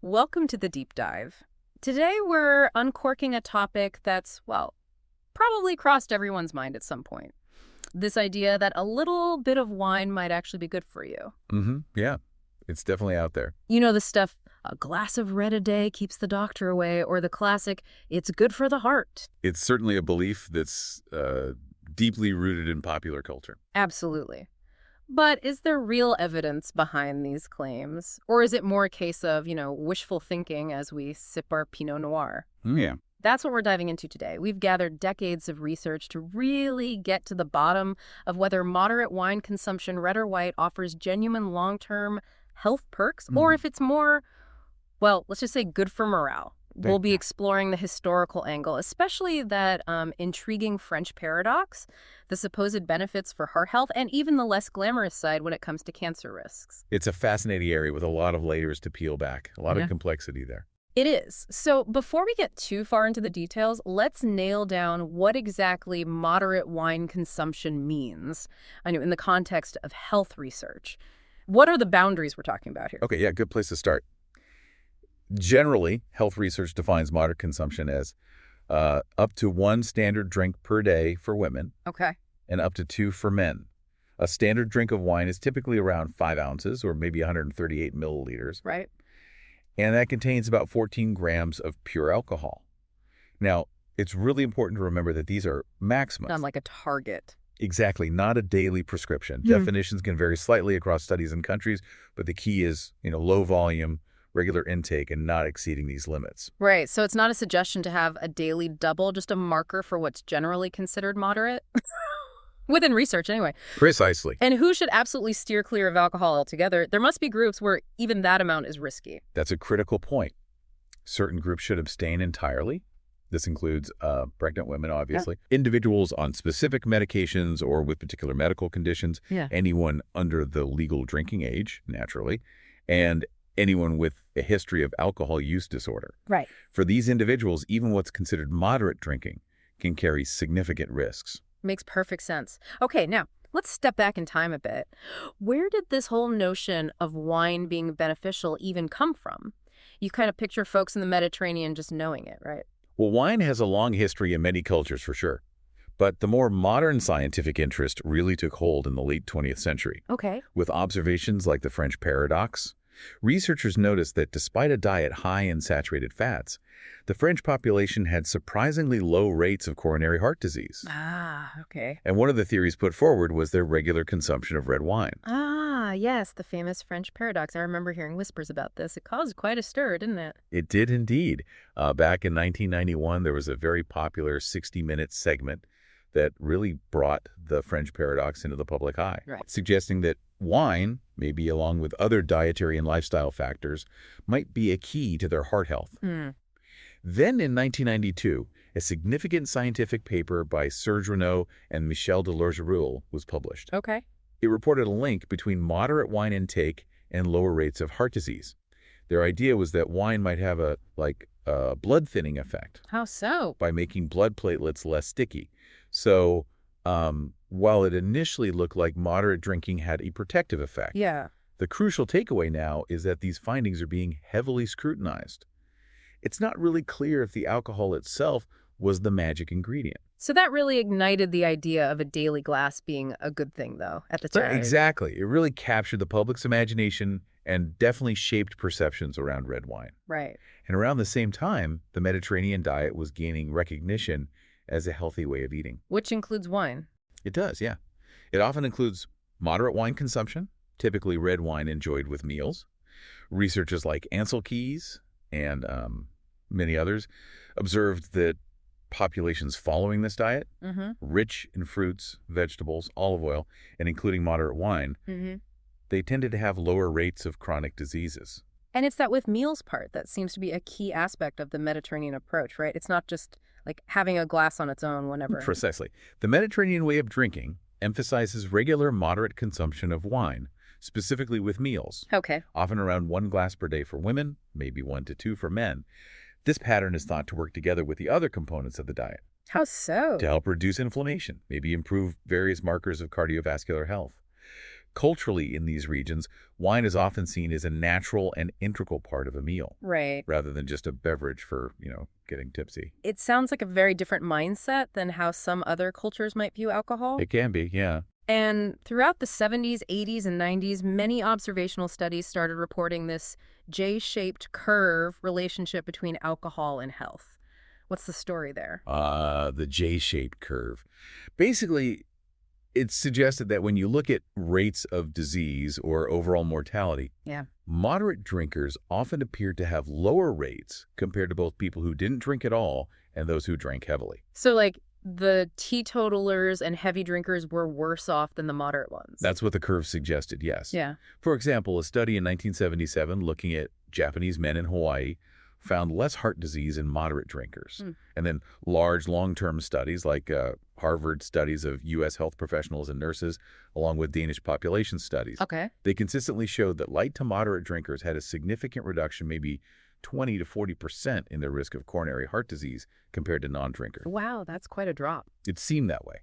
welcome to the deep dive. Today we're uncorking a topic that's, well, probably crossed everyone's mind at some point. This idea that a little bit of wine might actually be good for you. Yeah, it's definitely out there. You know the stuff, a glass of red a day keeps the doctor away, or the classic, it's good for the heart. It's certainly a belief that's deeply rooted in popular culture. Absolutely. But is there real evidence behind these claims? Or is it more a case of, wishful thinking as we sip our Pinot Noir? Yeah. That's what we're diving into today. We've gathered decades of research to really get to the bottom of whether moderate wine consumption, red or white, offers genuine long-term health perks, or if it's more, well, let's just say good for morale. We'll be exploring the historical angle, especially that intriguing French paradox, the supposed benefits for heart health, and even the less glamorous side when it comes to cancer risks. It's a fascinating area with a lot of layers to peel back, a lot of complexity there. It is. So before we get too far into the details, let's nail down what exactly moderate wine consumption means, I know, in the context of health research. What are the boundaries we're talking about here? Okay, yeah, good place to start. Generally, health research defines moderate consumption as up to 1 standard drink per day for women Okay. and up to 2 for men. A standard drink of wine is typically around 5 ounces or maybe 138 milliliters. Right. And that contains about 14 grams of pure alcohol. Now, it's really important to remember that these are maximus. Not like a target. Exactly, not a daily prescription. Definitions can vary slightly across studies and countries, but the key is, low volume, regular intake, and not exceeding these limits. Right. So it's not a suggestion to have a daily double, just a marker for what's generally considered moderate? Within research, anyway. Precisely. And who should absolutely steer clear of alcohol altogether? There must be groups where even that amount is risky. That's a critical point. Certain groups should abstain entirely. This includes pregnant women, obviously, individuals on specific medications or with particular medical conditions, anyone under the legal drinking age, naturally, and anyone with a history of alcohol use disorder. Right. For these individuals, even what's considered moderate drinking can carry significant risks. Makes perfect sense. Okay, now, let's step back in time a bit. Where did this whole notion of wine being beneficial even come from? You kind of picture folks in the Mediterranean just knowing it, right? Well, wine has a long history in many cultures for sure, but the more modern scientific interest really took hold in the late 20th century. Okay. With observations like the French paradox, researchers noticed that despite a diet high in saturated fats, the French population had surprisingly low rates of coronary heart disease. Ah, okay. And one of the theories put forward was their regular consumption of red wine. Ah, yes, the famous French paradox. I remember hearing whispers about this. It caused quite a stir, didn't it? It did indeed. Back in 1991, there was a very popular 60-minute segment that really brought the French paradox into the public eye, suggesting that wine, maybe along with other dietary and lifestyle factors, might be a key to their heart health. Then in 1992, a significant scientific paper by Serge Renaud and Michel de Lorgeroux was published. Okay. It reported a link between moderate wine intake and lower rates of heart disease. Their idea was that wine might have a blood thinning effect. How so? By making blood platelets less sticky. So while it initially looked like moderate drinking had a protective effect, the crucial takeaway now is that these findings are being heavily scrutinized. It's not really clear if the alcohol itself was the magic ingredient. So that really ignited the idea of a daily glass being a good thing, though, at the time. Exactly. It really captured the public's imagination and definitely shaped perceptions around red wine. Right. And around the same time, the Mediterranean diet was gaining recognition as a healthy way of eating. Which includes wine. It does, yeah. It often includes moderate wine consumption, typically red wine enjoyed with meals. Researchers like Ansel Keys and many others observed that populations following this diet, rich in fruits, vegetables, olive oil, and including moderate wine, they tended to have lower rates of chronic diseases. And it's that with meals part that seems to be a key aspect of the Mediterranean approach, right? It's not just like having a glass on its own whenever. Precisely. The Mediterranean way of drinking emphasizes regular moderate consumption of wine, specifically with meals. Okay. Often around 1 glass per day for women, maybe 1 to 2 for men. This pattern is thought to work together with the other components of the diet. How so? To help reduce inflammation, maybe improve various markers of cardiovascular health. Culturally, in these regions, wine is often seen as a natural and integral part of a meal, Right. rather than just a beverage for, getting tipsy. It sounds like a very different mindset than how some other cultures might view alcohol. It can be, yeah. And throughout the 70s, 80s, and 90s, many observational studies started reporting this J-shaped curve relationship between alcohol and health. What's the story there? The J-shaped curve. Basically, it suggested that when you look at rates of disease or overall mortality, Yeah. moderate drinkers often appeared to have lower rates compared to both people who didn't drink at all and those who drank heavily. So, like, the teetotalers and heavy drinkers were worse off than the moderate ones. That's what the curve suggested, yes. Yeah. For example, a study in 1977 looking at Japanese men in Hawaii found less heart disease in moderate drinkers. And then large long-term studies like Harvard studies of U.S. health professionals and nurses, along with Danish population studies. Okay. They consistently showed that light to moderate drinkers had a significant reduction, maybe 20 to 40% in their risk of coronary heart disease compared to non-drinkers. Wow, that's quite a drop. It seemed that way.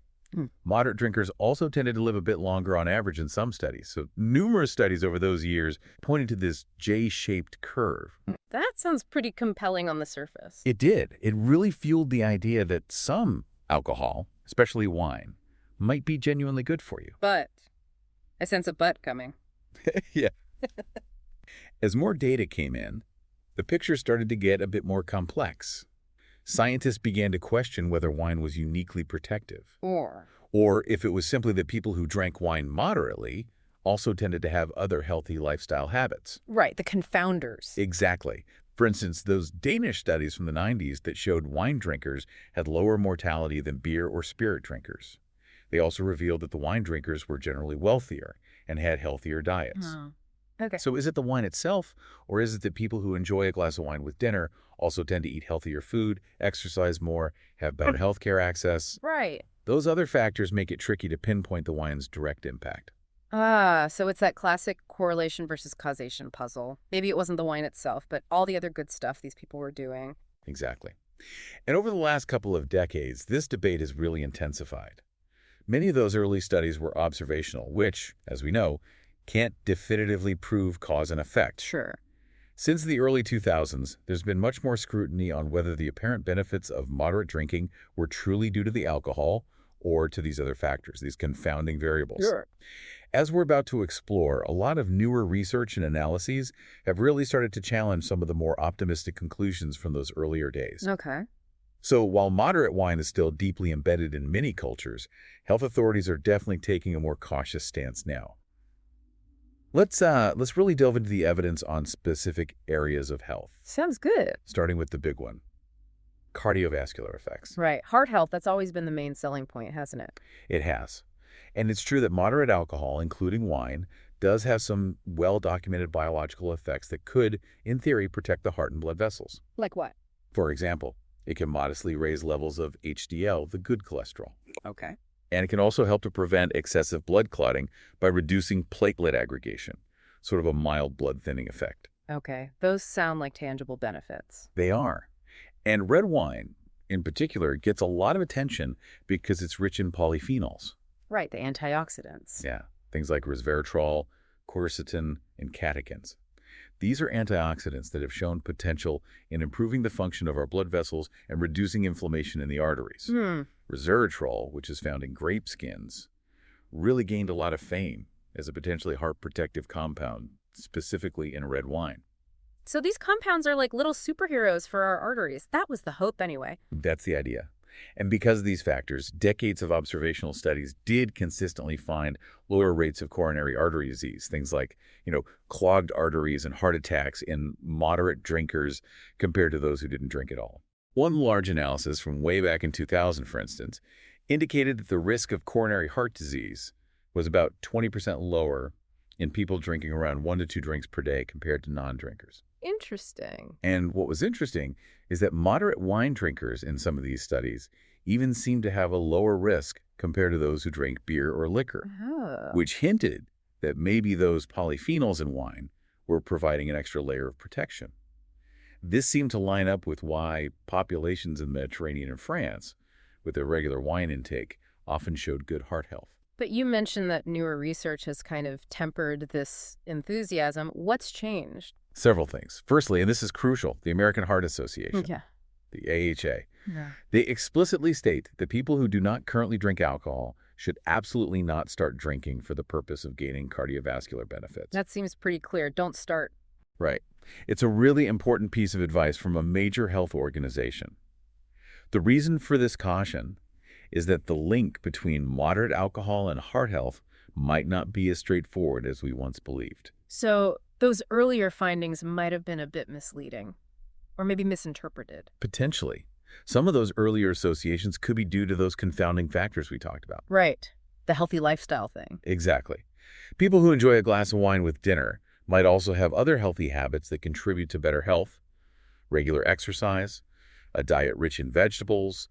Moderate drinkers also tended to live a bit longer on average in some studies. So numerous studies over those years pointed to this J-shaped curve. That sounds pretty compelling on the surface. It did. It really fueled the idea that some alcohol, especially wine, might be genuinely good for you. But I sense a but coming. Yeah. As more data came in, the picture started to get a bit more complex. Scientists began to question whether wine was uniquely protective, or if it was simply that people who drank wine moderately also tended to have other healthy lifestyle habits. Right, the confounders. Exactly. For instance, those Danish studies from the 90s that showed wine drinkers had lower mortality than beer or spirit drinkers. They also revealed that the wine drinkers were generally wealthier and had healthier diets. Oh. Okay. So is it the wine itself, or is it that people who enjoy a glass of wine with dinner also tend to eat healthier food, exercise more, have better healthcare access? Right. Those other factors make it tricky to pinpoint the wine's direct impact. So it's that classic correlation versus causation puzzle. Maybe it wasn't the wine itself, but all the other good stuff these people were doing. Exactly. And over the last couple of decades, this debate has really intensified. Many of those early studies were observational, which, as we know, can't definitively prove cause and effect. Sure. Since the early 2000s, there's been much more scrutiny on whether the apparent benefits of moderate drinking were truly due to the alcohol or to these other factors, these confounding variables. Sure. As we're about to explore, a lot of newer research and analyses have really started to challenge some of the more optimistic conclusions from those earlier days. Okay. So while moderate wine is still deeply embedded in many cultures, health authorities are definitely taking a more cautious stance now. Let's really delve into the evidence on specific areas of health, Sounds good. starting with the big one, cardiovascular effects. Right. Heart health, that's always been the main selling point, hasn't it? It has. And it's true that moderate alcohol, including wine, does have some well-documented biological effects that could, in theory, protect the heart and blood vessels. Like what? For example, it can modestly raise levels of HDL, the good cholesterol. Okay. And it can also help to prevent excessive blood clotting by reducing platelet aggregation, sort of a mild blood thinning effect. Okay. Those sound like tangible benefits. They are. And red wine, in particular, gets a lot of attention because it's rich in polyphenols. Right, the antioxidants. Yeah, things like resveratrol, quercetin, and catechins. These are antioxidants that have shown potential in improving the function of our blood vessels and reducing inflammation in the arteries. Resveratrol, which is found in grape skins, really gained a lot of fame as a potentially heart protective compound, specifically in red wine. So these compounds are like little superheroes for our arteries. That was the hope anyway. That's the idea. And because of these factors, decades of observational studies did consistently find lower rates of coronary artery disease, things like, clogged arteries and heart attacks in moderate drinkers compared to those who didn't drink at all. One large analysis from way back in 2000, for instance, indicated that the risk of coronary heart disease was about 20% lower in people drinking around 1 to 2 drinks per day compared to non-drinkers. Interesting. And what was interesting is that moderate wine drinkers in some of these studies even seemed to have a lower risk compared to those who drank beer or liquor, which hinted that maybe those polyphenols in wine were providing an extra layer of protection. This seemed to line up with why populations in the Mediterranean and France, with their regular wine intake, often showed good heart health. But you mentioned that newer research has kind of tempered this enthusiasm. What's changed? Several things. Firstly, and this is crucial, the American Heart Association, Yeah. the AHA. Yeah. They explicitly state that people who do not currently drink alcohol should absolutely not start drinking for the purpose of gaining cardiovascular benefits. That seems pretty clear. Don't start. Right. It's a really important piece of advice from a major health organization. The reason for this caution is that the link between moderate alcohol and heart health might not be as straightforward as we once believed. So those earlier findings might have been a bit misleading, or maybe misinterpreted. Potentially. Some of those earlier associations could be due to those confounding factors we talked about. Right. The healthy lifestyle thing. Exactly. People who enjoy a glass of wine with dinner might also have other healthy habits that contribute to better health: regular exercise, a diet rich in vegetables,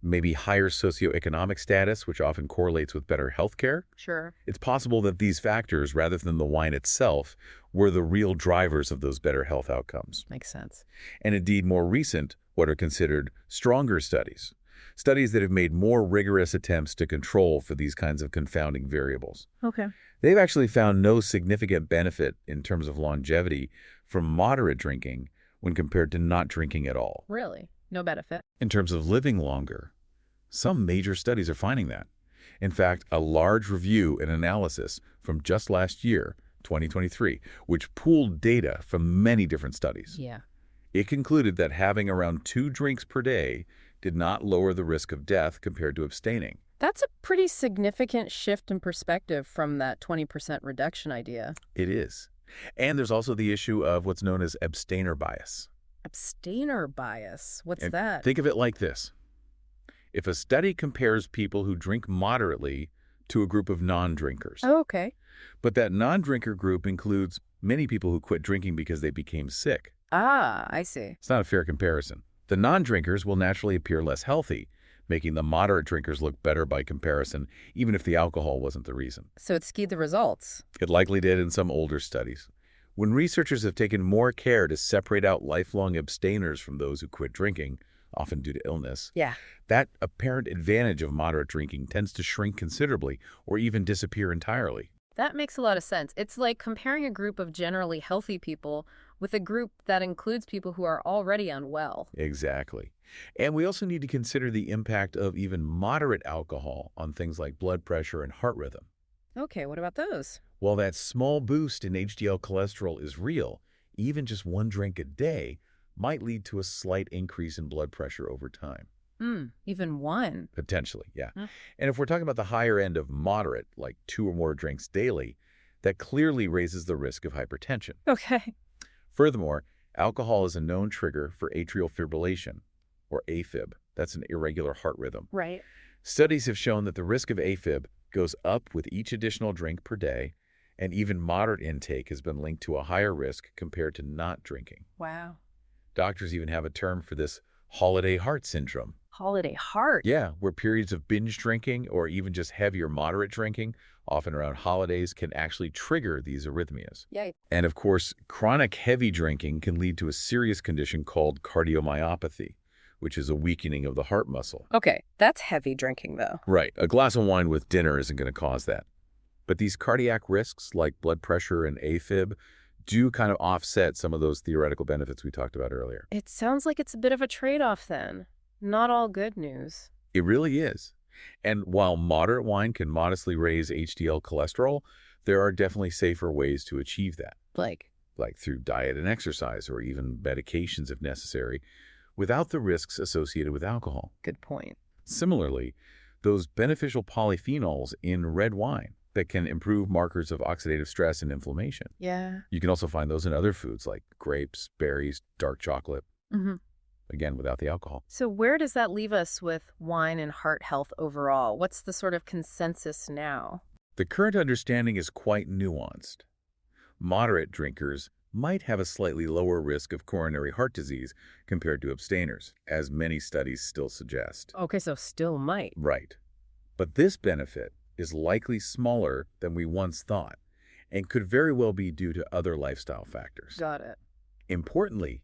maybe higher socioeconomic status, which often correlates with better health care. Sure. It's possible that these factors, rather than the wine itself, were the real drivers of those better health outcomes. Makes sense. And indeed, more recent, what are considered stronger studies, studies that have made more rigorous attempts to control for these kinds of confounding variables. Okay. They've actually found no significant benefit in terms of longevity from moderate drinking when compared to not drinking at all. Really? No benefit? In terms of living longer, some major studies are finding that. In fact, a large review and analysis from just last year, 2023, which pooled data from many different studies. Yeah. It concluded that having around 2 drinks per day did not lower the risk of death compared to abstaining. That's a pretty significant shift in perspective from that 20% reduction idea. It is. And there's also the issue of what's known as abstainer bias. Abstainer bias. What's And that? think of it like this. If a study compares people who drink moderately to a group of non-drinkers, Oh, okay. but that non-drinker group includes many people who quit drinking because they became sick, Ah, I see. it's not a fair comparison. The non-drinkers will naturally appear less healthy, making the moderate drinkers look better by comparison, even if the alcohol wasn't the reason. So it skewed the results. It likely did in some older studies. When researchers have taken more care to separate out lifelong abstainers from those who quit drinking, often due to illness, Yeah. that apparent advantage of moderate drinking tends to shrink considerably or even disappear entirely. That makes a lot of sense. It's like comparing a group of generally healthy people with a group that includes people who are already unwell. Exactly. And we also need to consider the impact of even moderate alcohol on things like blood pressure and heart rhythm. Okay, what about those? While that small boost in HDL cholesterol is real, even just 1 drink a day might lead to a slight increase in blood pressure over time. Even one. Potentially, yeah. Huh. And if we're talking about the higher end of moderate, like 2 or more drinks daily, that clearly raises the risk of hypertension. Okay. Furthermore, alcohol is a known trigger for atrial fibrillation, or AFib. That's an irregular heart rhythm. Right. Studies have shown that the risk of AFib goes up with each additional drink per day, and even moderate intake has been linked to a higher risk compared to not drinking. Wow. Doctors even have a term for this: holiday heart syndrome. Holiday heart. Yeah, where periods of binge drinking or even just heavier moderate drinking, often around holidays, can actually trigger these arrhythmias. Yay. And of course, chronic heavy drinking can lead to a serious condition called cardiomyopathy, which is a weakening of the heart muscle. Okay, that's heavy drinking, though. Right, a glass of wine with dinner isn't going to cause that. But these cardiac risks, like blood pressure and AFib, do kind of offset some of those theoretical benefits we talked about earlier. It sounds like it's a bit of a trade-off then. Not all good news. It really is. And while moderate wine can modestly raise HDL cholesterol, there are definitely safer ways to achieve that, Like through diet and exercise or even medications if necessary, without the risks associated with alcohol. good point. Similarly, those beneficial polyphenols in red wine that can improve markers of oxidative stress and inflammation. Yeah. You can also find those in other foods like grapes, berries, dark chocolate, again, without the alcohol. So where does that leave us with wine and heart health overall? What's the sort of consensus now? The current understanding is quite nuanced. Moderate drinkers might have a slightly lower risk of coronary heart disease compared to abstainers, as many studies still suggest. Okay, so still might. Right. But this benefit is likely smaller than we once thought and could very well be due to other lifestyle factors. Got it. Importantly,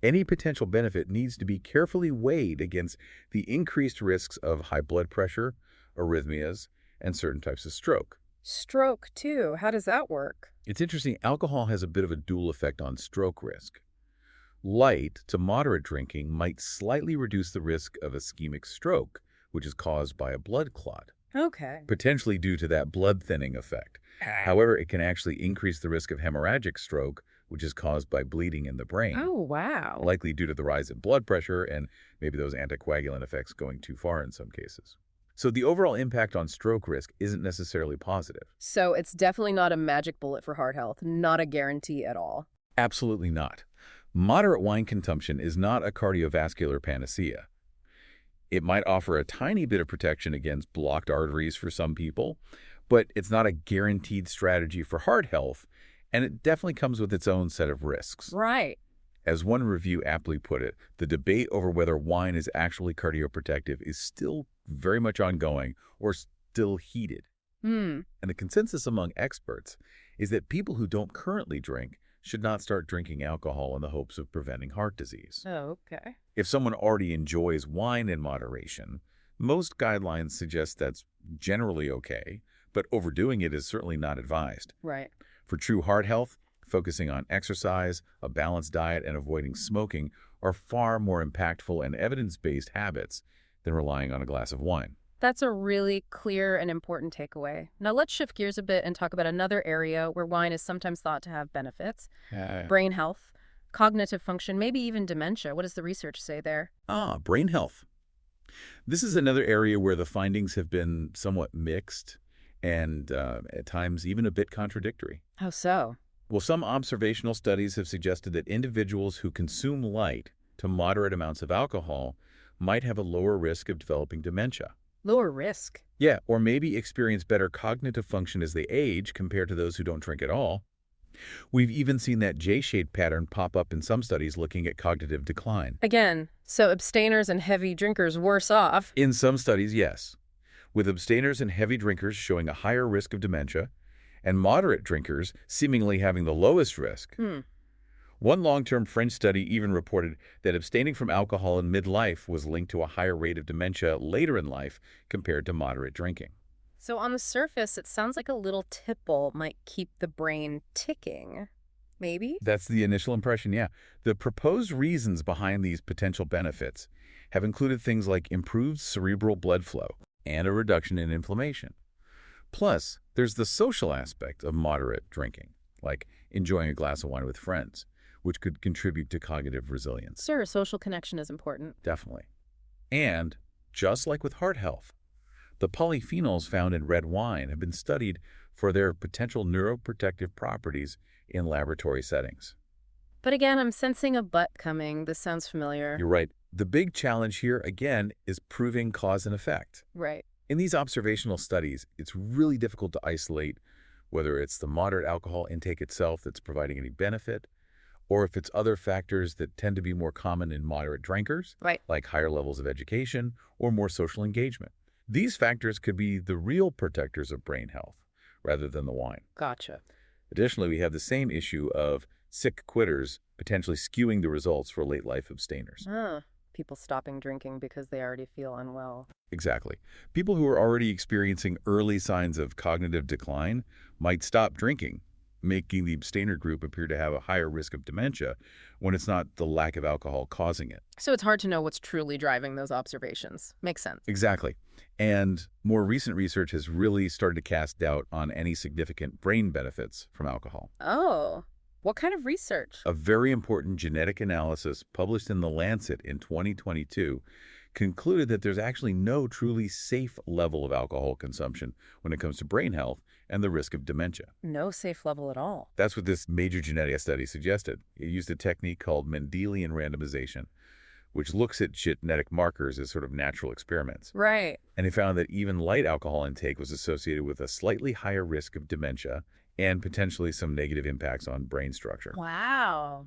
any potential benefit needs to be carefully weighed against the increased risks of high blood pressure, arrhythmias, and certain types of stroke. Stroke, too. How does that work? It's interesting, alcohol has a bit of a dual effect on stroke risk. Light to moderate drinking might slightly reduce the risk of ischemic stroke, which is caused by a blood clot, Okay. potentially due to that blood thinning effect. However, it can actually increase the risk of hemorrhagic stroke, which is caused by bleeding in the brain, Oh, wow. likely due to the rise in blood pressure and maybe those anticoagulant effects going too far in some cases. So the overall impact on stroke risk isn't necessarily positive. So it's definitely not a magic bullet for heart health, not a guarantee at all. Absolutely not. Moderate wine consumption is not a cardiovascular panacea. It might offer a tiny bit of protection against blocked arteries for some people, but it's not a guaranteed strategy for heart health, and it definitely comes with its own set of risks. Right. As one review aptly put it, the debate over whether wine is actually cardioprotective is still very much ongoing or still heated. Hmm. And the consensus among experts is that people who don't currently drink should not start drinking alcohol in the hopes of preventing heart disease. Oh, okay. If someone already enjoys wine in moderation, most guidelines suggest that's generally okay, but overdoing it is certainly not advised. Right. For true heart health, focusing on exercise, a balanced diet, and avoiding smoking are far more impactful and evidence-based habits than relying on a glass of wine. That's a really clear and important takeaway. Now let's shift gears a bit and talk about another area where wine is sometimes thought to have benefits. Brain health, cognitive function, maybe even dementia. What does the research say there? Brain health. This is another area where the findings have been somewhat mixed and at times even a bit contradictory. How so? Well, some observational studies have suggested that individuals who consume light to moderate amounts of alcohol might have a lower risk of developing dementia. Lower risk. Yeah, or maybe experience better cognitive function as they age compared to those who don't drink at all. We've even seen that J-shaped pattern pop up in some studies looking at cognitive decline. Again, so abstainers and heavy drinkers worse off. In some studies, yes, with abstainers and heavy drinkers showing a higher risk of dementia, and moderate drinkers seemingly having the lowest risk. One long-term French study even reported that abstaining from alcohol in midlife was linked to a higher rate of dementia later in life compared to moderate drinking. So on the surface, it sounds like a little tipple might keep the brain ticking. Maybe? That's the initial impression, yeah. The proposed reasons behind these potential benefits have included things like improved cerebral blood flow and a reduction in inflammation. Plus, there's the social aspect of moderate drinking, like enjoying a glass of wine with friends, which could contribute to cognitive resilience. Sure, social connection is important. Definitely. And, just like with heart health, the polyphenols found in red wine have been studied for their potential neuroprotective properties in laboratory settings. But again, I'm sensing a but coming. This sounds familiar. You're right. The big challenge here, again, is proving cause and effect. Right. In these observational studies, it's really difficult to isolate whether it's the moderate alcohol intake itself that's providing any benefit, or if it's other factors that tend to be more common in moderate drinkers, Right. like higher levels of education or more social engagement. These factors could be the real protectors of brain health, rather than the wine. Gotcha. Additionally, we have the same issue of sick quitters potentially skewing the results for late-life abstainers. People stopping drinking because they already feel unwell. Exactly. People who are already experiencing early signs of cognitive decline might stop drinking, making the abstainer group appear to have a higher risk of dementia when it's not the lack of alcohol causing it. So it's hard to know what's truly driving those observations. Makes sense. Exactly. And more recent research has really started to cast doubt on any significant brain benefits from alcohol. Oh, what kind of research? A very important genetic analysis published in The Lancet in 2022 concluded that there's actually no truly safe level of alcohol consumption when it comes to brain health and the risk of dementia. No safe level at all. That's what this major genetic study suggested. It used a technique called Mendelian randomization, which looks at genetic markers as sort of natural experiments. Right. And it found that even light alcohol intake was associated with a slightly higher risk of dementia and potentially some negative impacts on brain structure. Wow.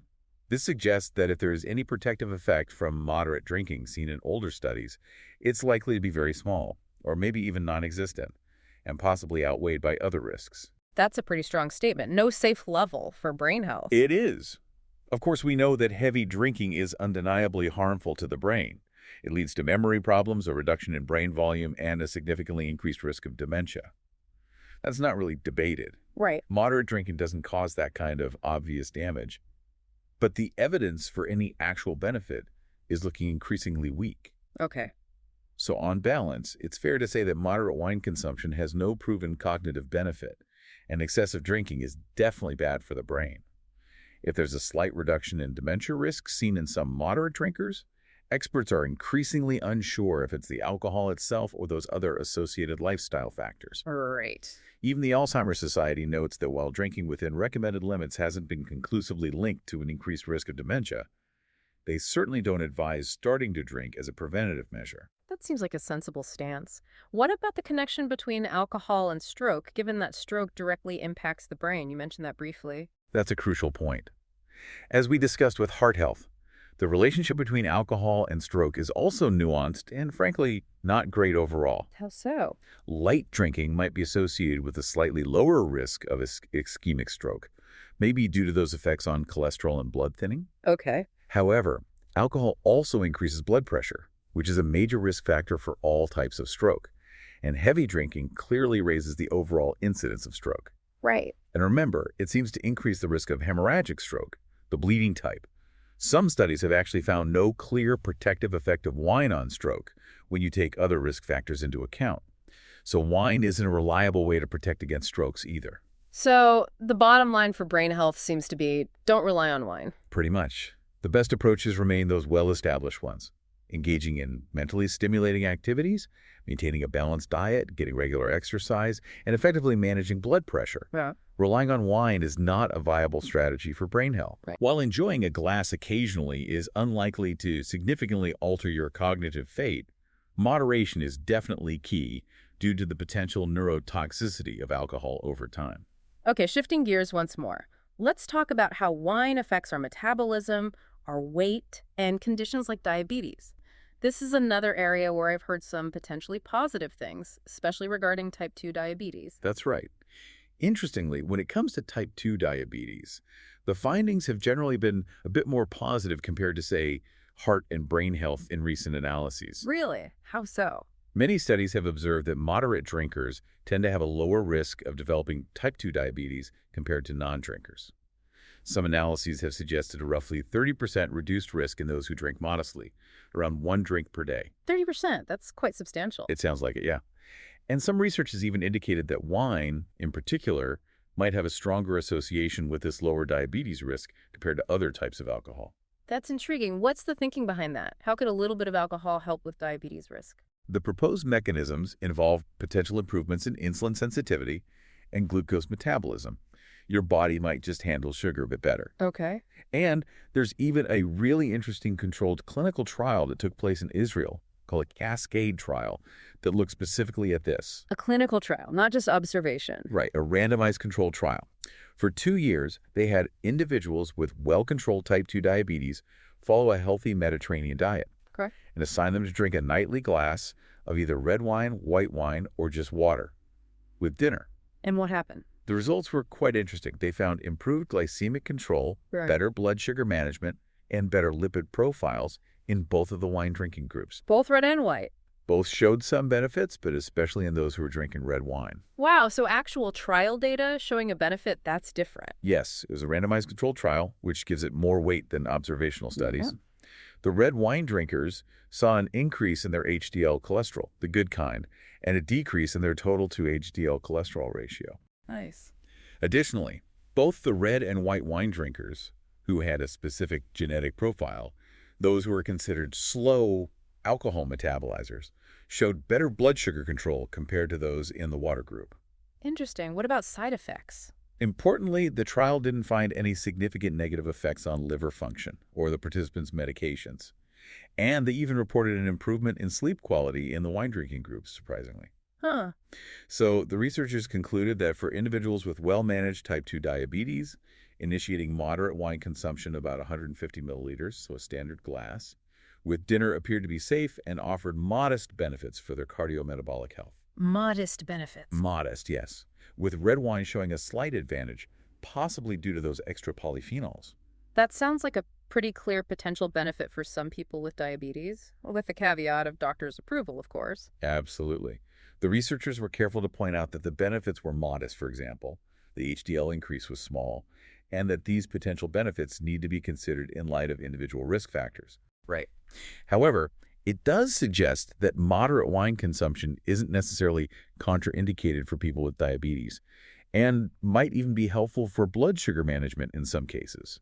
This suggests that if there is any protective effect from moderate drinking seen in older studies, it's likely to be very small, or maybe even non-existent, and possibly outweighed by other risks. That's a pretty strong statement. No safe level for brain health. It is. Of course, we know that heavy drinking is undeniably harmful to the brain, It leads to memory problems, a reduction in brain volume, and a significantly increased risk of dementia. That's not really debated. Right. Moderate drinking doesn't cause that kind of obvious damage, but the evidence for any actual benefit is looking increasingly weak. Okay. So on balance, it's fair to say that moderate wine consumption has no proven cognitive benefit, and excessive drinking is definitely bad for the brain. If there's a slight reduction in dementia risk seen in some moderate drinkers, experts are increasingly unsure if it's the alcohol itself or those other associated lifestyle factors. Right. Even the Alzheimer's Society notes that while drinking within recommended limits hasn't been conclusively linked to an increased risk of dementia, they certainly don't advise starting to drink as a preventative measure. That seems like a sensible stance. What about the connection between alcohol and stroke, given that stroke directly impacts the brain? You mentioned that briefly. That's a crucial point. As we discussed with heart health, the relationship between alcohol and stroke is also nuanced and, frankly, not great overall. How so? Light drinking might be associated with a slightly lower risk of ischemic stroke, maybe due to those effects on cholesterol and blood thinning. Okay. However, alcohol also increases blood pressure, which is a major risk factor for all types of stroke, and heavy drinking clearly raises the overall incidence of stroke. Right. And remember, it seems to increase the risk of hemorrhagic stroke, the bleeding type. Some studies have actually found no clear protective effect of wine on stroke when you take other risk factors into account. So wine isn't a reliable way to protect against strokes either. So the bottom line for brain health seems to be don't rely on wine. Pretty much. The best approaches remain those well-established ones. Engaging in mentally stimulating activities, maintaining a balanced diet, getting regular exercise, and effectively managing blood pressure. Yeah. Relying on wine is not a viable strategy for brain health. Right. While enjoying a glass occasionally is unlikely to significantly alter your cognitive fate, moderation is definitely key due to the potential neurotoxicity of alcohol over time. Okay, shifting gears once more. Let's talk about how wine affects our metabolism, our weight, and conditions like diabetes. This is another area where I've heard some potentially positive things, especially regarding type 2 diabetes. That's right. Interestingly, when it comes to type 2 diabetes, the findings have generally been a bit more positive compared to, say, heart and brain health in recent analyses. Really? How so? Many studies have observed that moderate drinkers tend to have a lower risk of developing type 2 diabetes compared to non-drinkers. Some analyses have suggested a roughly 30% reduced risk in those who drink modestly, around 1 drink per day. 30%, that's quite substantial. It sounds like it, yeah. And some research has even indicated that wine, in particular, might have a stronger association with this lower diabetes risk compared to other types of alcohol. That's intriguing. What's the thinking behind that? How could a little bit of alcohol help with diabetes risk? The proposed mechanisms involve potential improvements in insulin sensitivity and glucose metabolism. Your body might just handle sugar a bit better. Okay. And there's even a really interesting controlled clinical trial that took place in Israel called a Cascade trial that looked specifically at this. A clinical trial, not just observation. Right, a randomized controlled trial. For 2 years, they had individuals with well-controlled type 2 diabetes follow a healthy Mediterranean diet. Okay. And assign them to drink a nightly glass of either red wine, white wine, or just water with dinner. And what happened? The results were quite interesting. They found improved glycemic control, Right. better blood sugar management, and better lipid profiles in both of the wine drinking groups. Both red and white. Both showed some benefits, but especially in those who were drinking red wine. Wow, so actual trial data showing a benefit, that's different. Yes, it was a randomized controlled trial, which gives it more weight than observational studies. Yeah. The red wine drinkers saw an increase in their HDL cholesterol, the good kind, and a decrease in their total to HDL cholesterol ratio. Nice. Additionally, both the red and white wine drinkers, who had a specific genetic profile, those who were considered slow alcohol metabolizers, showed better blood sugar control compared to those in the water group. Interesting. What about side effects? Importantly, the trial didn't find any significant negative effects on liver function or the participants' medications. And they even reported an improvement in sleep quality in the wine drinking groups, surprisingly. Huh. So the researchers concluded that for individuals with well-managed type 2 diabetes, initiating moderate wine consumption about 150 milliliters, so a standard glass, with dinner appeared to be safe and offered modest benefits for their cardiometabolic health. Modest benefits. Modest, yes, with red wine showing a slight advantage, possibly due to those extra polyphenols. That sounds like a pretty clear potential benefit for some people with diabetes, with the caveat of doctor's approval, of course. Absolutely. The researchers were careful to point out that the benefits were modest, for example. The HDL increase was small, and that these potential benefits need to be considered in light of individual risk factors. Right. However, it does suggest that moderate wine consumption isn't necessarily contraindicated for people with diabetes, and might even be helpful for blood sugar management in some cases.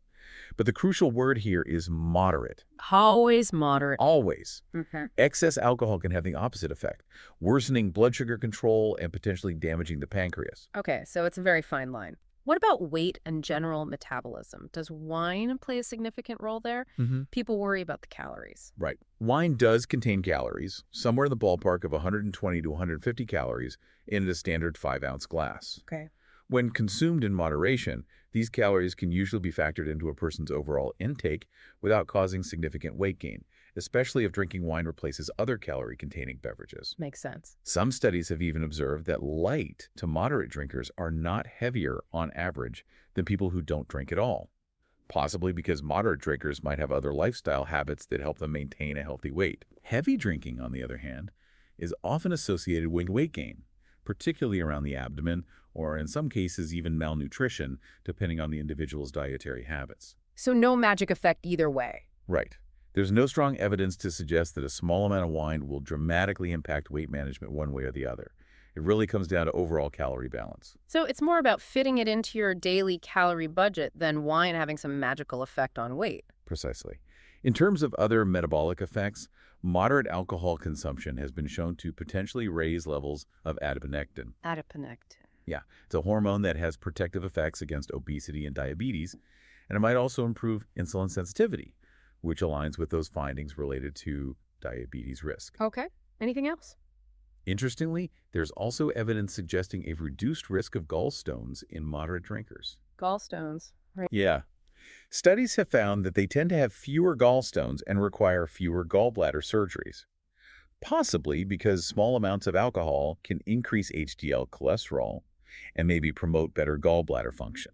But the crucial word here is moderate. Always moderate. Always. Mm-hmm. Excess alcohol can have the opposite effect, worsening blood sugar control and potentially damaging the pancreas. Okay, so it's a very fine line. What about weight and general metabolism? Does wine play a significant role there? People worry about the calories. Right. Wine does contain calories, somewhere in the ballpark of 120 to 150 calories in a standard 5-ounce glass. Okay. When consumed in moderation, these calories can usually be factored into a person's overall intake without causing significant weight gain, especially if drinking wine replaces other calorie-containing beverages. Makes sense. Some studies have even observed that light to moderate drinkers are not heavier on average than people who don't drink at all, possibly because moderate drinkers might have other lifestyle habits that help them maintain a healthy weight. Heavy drinking, on the other hand, is often associated with weight gain, particularly around the abdomen, or in some cases even malnutrition, depending on the individual's dietary habits. So no magic effect either way. Right. There's no strong evidence to suggest that a small amount of wine will dramatically impact weight management one way or the other. It really comes down to overall calorie balance. So it's more about fitting it into your daily calorie budget than wine having some magical effect on weight. Precisely. In terms of other metabolic effects, moderate alcohol consumption has been shown to potentially raise levels of adiponectin. Adiponectin. Yeah, it's a hormone that has protective effects against obesity and diabetes, and it might also improve insulin sensitivity, which aligns with those findings related to diabetes risk. Okay. Anything else? Interestingly, there's also evidence suggesting a reduced risk of gallstones in moderate drinkers. Gallstones. Right. Yeah. Studies have found that they tend to have fewer gallstones and require fewer gallbladder surgeries, possibly because small amounts of alcohol can increase HDL cholesterol and maybe promote better gallbladder function.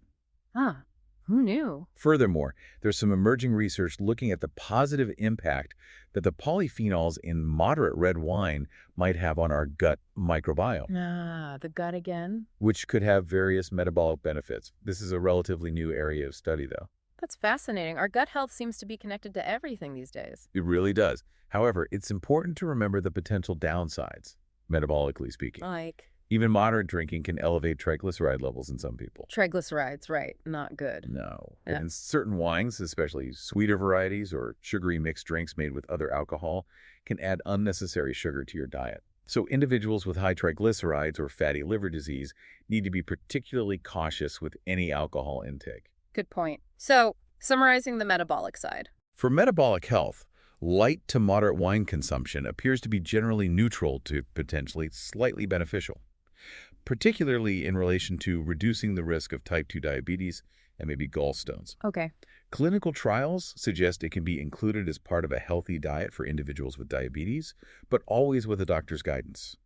Ah, who knew? Furthermore, there's some emerging research looking at the positive impact that the polyphenols in moderate red wine might have on our gut microbiome. Ah, the gut again? Which could have various metabolic benefits. This is a relatively new area of study, though. That's fascinating. Our gut health seems to be connected to everything these days. It really does. However, it's important to remember the potential downsides, metabolically speaking. Like? Even moderate drinking can elevate triglyceride levels in some people. Triglycerides, right. Not good. No. Yeah. And certain wines, especially sweeter varieties or sugary mixed drinks made with other alcohol, can add unnecessary sugar to your diet. So individuals with high triglycerides or fatty liver disease need to be particularly cautious with any alcohol intake. Good point. So, summarizing the metabolic side. For metabolic health, light to moderate wine consumption appears to be generally neutral to potentially slightly beneficial, particularly in relation to reducing the risk of type 2 diabetes and maybe gallstones. Okay. Clinical trials suggest it can be included as part of a healthy diet for individuals with diabetes, but always with a doctor's guidance.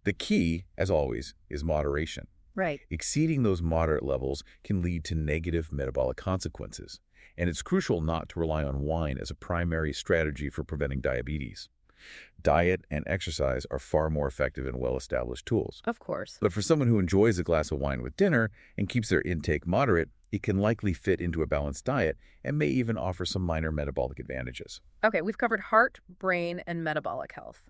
The key, as always, is moderation. Right. Exceeding those moderate levels can lead to negative metabolic consequences, and it's crucial not to rely on wine as a primary strategy for preventing diabetes. Diet and exercise are far more effective and well-established tools. Of course. But for someone who enjoys a glass of wine with dinner and keeps their intake moderate, it can likely fit into a balanced diet and may even offer some minor metabolic advantages. Okay, we've covered heart, brain, and metabolic health.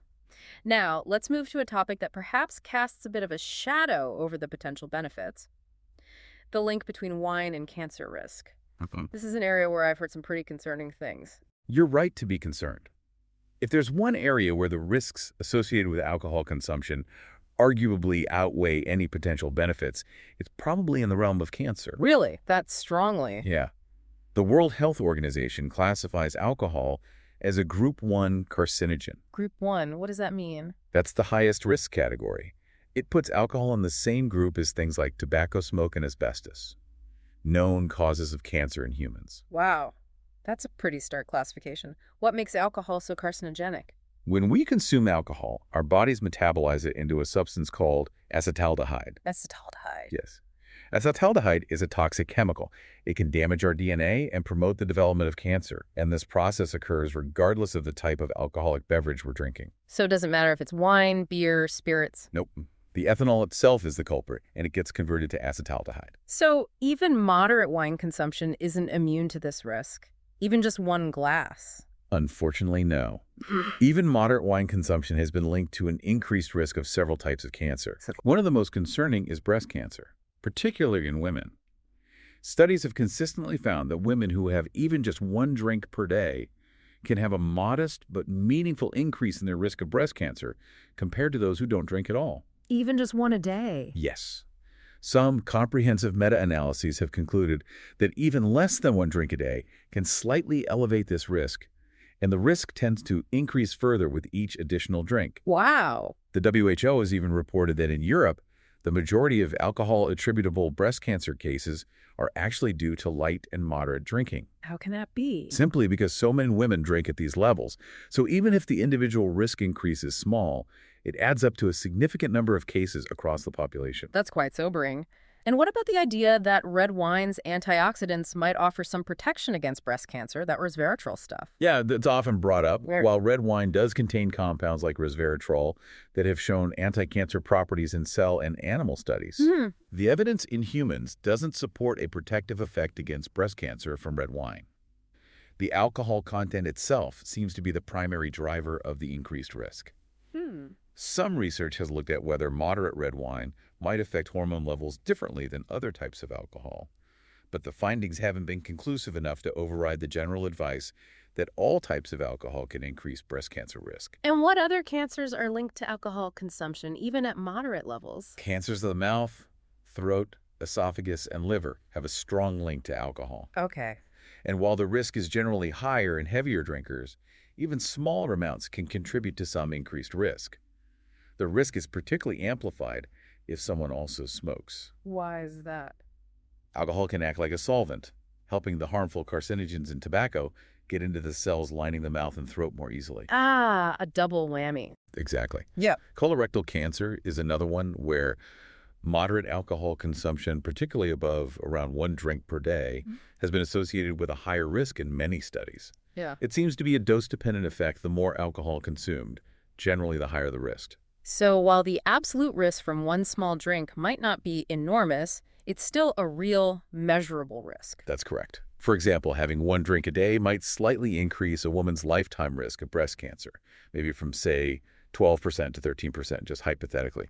Now, let's move to a topic that perhaps casts a bit of a shadow over the potential benefits: the link between wine and cancer risk. This is an area where I've heard some pretty concerning things. You're right to be concerned. If there's one area where the risks associated with alcohol consumption arguably outweigh any potential benefits, it's probably in the realm of cancer. Really? That strongly? Yeah. The World Health Organization classifies alcohol as a Group 1 carcinogen. Group 1, what does that mean? That's the highest risk category. It puts alcohol in the same group as things like tobacco smoke and asbestos, known causes of cancer in humans. Wow. That's a pretty stark classification. What makes alcohol so carcinogenic? When we consume alcohol, our bodies metabolize it into a substance called acetaldehyde. Acetaldehyde. Yes. Acetaldehyde is a toxic chemical. It can damage our DNA and promote the development of cancer, and this process occurs regardless of the type of alcoholic beverage we're drinking. So it doesn't matter if it's wine, beer, spirits? Nope. The ethanol itself is the culprit, and it gets converted to acetaldehyde. So even moderate wine consumption isn't immune to this risk? Even just one glass? Unfortunately, no. Even moderate wine consumption has been linked to an increased risk of several types of cancer. One of the most concerning is breast cancer, particularly in women. Studies have consistently found that women who have even just one drink per day can have a modest but meaningful increase in their risk of breast cancer compared to those who don't drink at all. Even just one a day? Yes. Some comprehensive meta-analyses have concluded that even less than one drink a day can slightly elevate this risk, and the risk tends to increase further with each additional drink. Wow. The WHO has even reported that in Europe, the majority of alcohol-attributable breast cancer cases are actually due to light and moderate drinking. How can that be? Simply because so many women drink at these levels. So even if the individual risk increase is small, it adds up to a significant number of cases across the population. That's quite sobering. And what about the idea that red wine's antioxidants might offer some protection against breast cancer, that resveratrol stuff? Yeah, that's often brought up. While red wine does contain compounds like resveratrol that have shown anti-cancer properties in cell and animal studies, the evidence in humans doesn't support a protective effect against breast cancer from red wine. The alcohol content itself seems to be the primary driver of the increased risk. Some research has looked at whether moderate red wine might affect hormone levels differently than other types of alcohol, but the findings haven't been conclusive enough to override the general advice that all types of alcohol can increase breast cancer risk. And what other cancers are linked to alcohol consumption, even at moderate levels? Cancers of the mouth, throat, esophagus, and liver have a strong link to alcohol. Okay. And while the risk is generally higher in heavier drinkers, even smaller amounts can contribute to some increased risk. The risk is particularly amplified if someone also smokes. Why is that? Alcohol can act like a solvent, helping the harmful carcinogens in tobacco get into the cells lining the mouth and throat more easily. Ah, a double whammy. Exactly. Yeah. Colorectal cancer is another one where moderate alcohol consumption, particularly above around one drink per day, has been associated with a higher risk in many studies. Yeah. It seems to be a dose-dependent effect. The more alcohol consumed, generally the higher the risk. So while the absolute risk from one small drink might not be enormous, it's still a real, measurable risk. That's correct. For example, having one drink a day might slightly increase a woman's lifetime risk of breast cancer, maybe from, say, 12% to 13%, just hypothetically.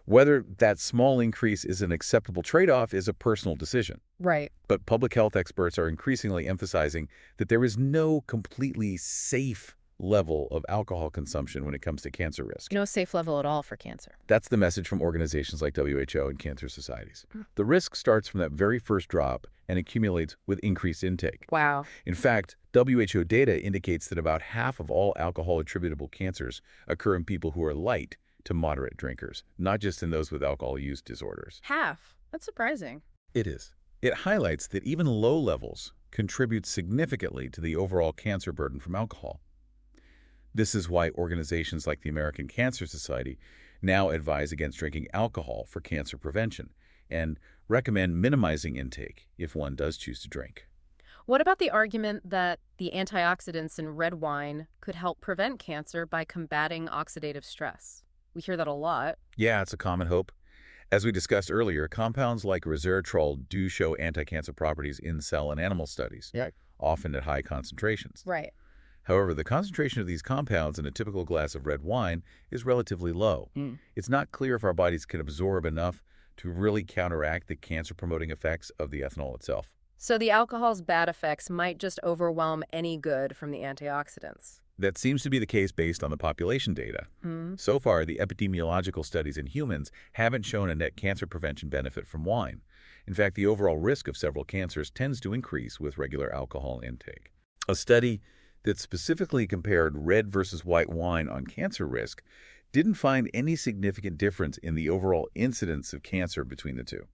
Whether that small increase is an acceptable trade-off is a personal decision. Right. But public health experts are increasingly emphasizing that there is no completely safe level of alcohol consumption when it comes to cancer risk. No safe level at all for cancer. That's the message from organizations like WHO and cancer societies. The risk starts from that very first drop and accumulates with increased intake. Wow. In fact, WHO data indicates that about half of all alcohol-attributable cancers occur in people who are light to moderate drinkers, not just in those with alcohol use disorders. Half? That's surprising. It is. It highlights that even low levels contribute significantly to the overall cancer burden from alcohol. This is why organizations like the American Cancer Society now advise against drinking alcohol for cancer prevention and recommend minimizing intake if one does choose to drink. What about the argument that the antioxidants in red wine could help prevent cancer by combating oxidative stress? We hear that a lot. Yeah, it's a common hope. As we discussed earlier, compounds like resveratrol do show anti-cancer properties in cell and animal studies, often at high concentrations. Right. However, the concentration of these compounds in a typical glass of red wine is relatively low. It's not clear if our bodies can absorb enough to really counteract the cancer-promoting effects of the ethanol itself. So the alcohol's bad effects might just overwhelm any good from the antioxidants. That seems to be the case based on the population data. So far, the epidemiological studies in humans haven't shown a net cancer prevention benefit from wine. In fact, the overall risk of several cancers tends to increase with regular alcohol intake. A study that specifically compared red versus white wine on cancer risk didn't find any significant difference in the overall incidence of cancer between the two.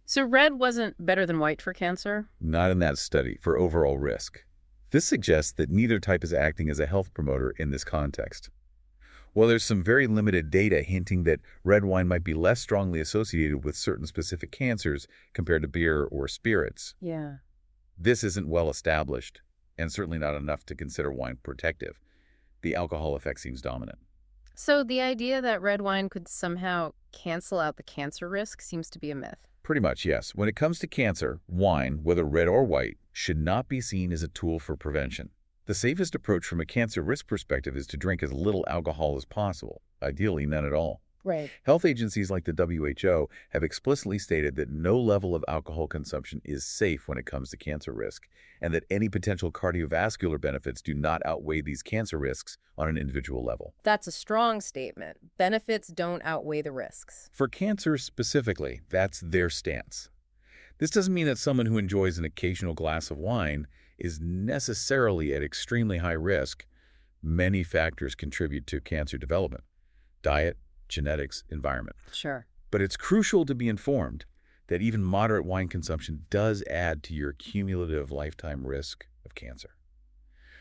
So red wasn't better than white for cancer? Not in that study for overall risk. This suggests that neither type is acting as a health promoter in this context. Well, there's some very limited data hinting that red wine might be less strongly associated with certain specific cancers compared to beer or spirits. Yeah. This isn't well established, and certainly not enough to consider wine protective. The alcohol effect seems dominant. So the idea that red wine could somehow cancel out the cancer risk seems to be a myth. Pretty much, yes. When it comes to cancer, wine, whether red or white, should not be seen as a tool for prevention. The safest approach from a cancer risk perspective is to drink as little alcohol as possible, ideally none at all. Right. Health agencies like the WHO have explicitly stated that no level of alcohol consumption is safe when it comes to cancer risk, and that any potential cardiovascular benefits do not outweigh these cancer risks on an individual level. That's a strong statement. Benefits don't outweigh the risks. For cancer specifically, that's their stance. This doesn't mean that someone who enjoys an occasional glass of wine is necessarily at extremely high risk. Many factors contribute to cancer development: diet, genetics, environment. Sure. But it's crucial to be informed that even moderate wine consumption does add to your cumulative lifetime risk of cancer.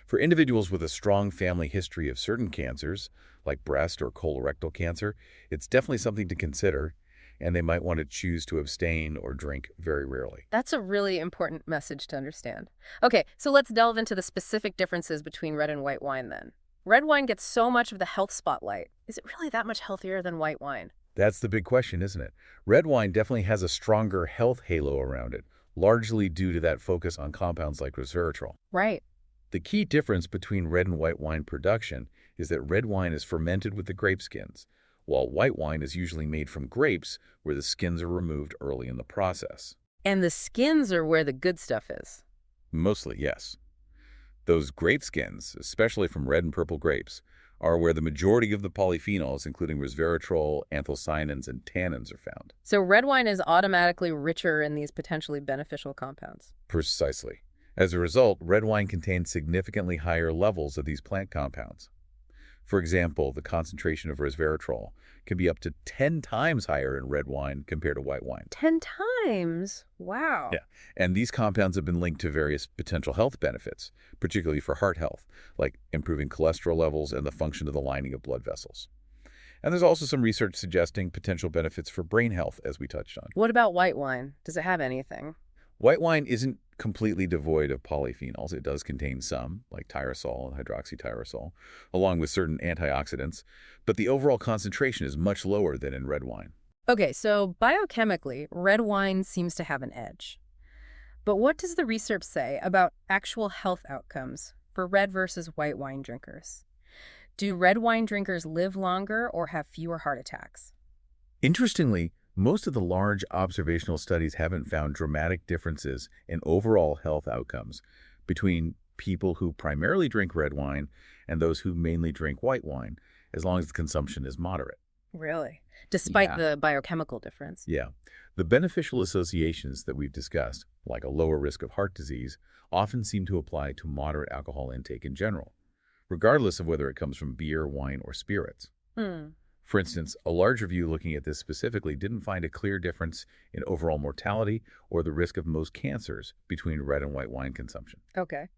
For individuals with a strong family history of certain cancers, like breast or colorectal cancer, it's definitely something to consider, and they might want to choose to abstain or drink very rarely. That's a really important message to understand. Okay, so let's delve into the specific differences between red and white wine then. Red wine gets so much of the health spotlight. Is it really that much healthier than white wine? That's the big question, isn't it? Red wine definitely has a stronger health halo around it, largely due to that focus on compounds like resveratrol. Right. The key difference between red and white wine production is that red wine is fermented with the grape skins, while white wine is usually made from grapes where the skins are removed early in the process. And the skins are where the good stuff is. Mostly, yes. Those grape skins, especially from red and purple grapes, are where the majority of the polyphenols, including resveratrol, anthocyanins, and tannins, are found. So red wine is automatically richer in these potentially beneficial compounds. Precisely. As a result, red wine contains significantly higher levels of these plant compounds. For example, the concentration of resveratrol can be up to 10 times higher in red wine compared to white wine. 10 times? Wow. Yeah, and these compounds have been linked to various potential health benefits, particularly for heart health, like improving cholesterol levels and the function of the lining of blood vessels. And there's also some research suggesting potential benefits for brain health, as we touched on. What about white wine? Does it have anything? White wine isn't completely devoid of polyphenols. It does contain some, like tyrosol and hydroxytyrosol, along with certain antioxidants, but the overall concentration is much lower than in red wine. Okay, so biochemically, red wine seems to have an edge. But what does the research say about actual health outcomes for red versus white wine drinkers? Do red wine drinkers live longer or have fewer heart attacks? Interestingly, most of the large observational studies haven't found dramatic differences in overall health outcomes between people who primarily drink red wine and those who mainly drink white wine, as long as the consumption is moderate. Really? Despite Yeah. the biochemical difference? Yeah. The beneficial associations that we've discussed, like a lower risk of heart disease, often seem to apply to moderate alcohol intake in general, regardless of whether it comes from beer, wine, or spirits. Hmm. For instance, a large review looking at this specifically didn't find a clear difference in overall mortality or the risk of most cancers between red and white wine consumption. Okay.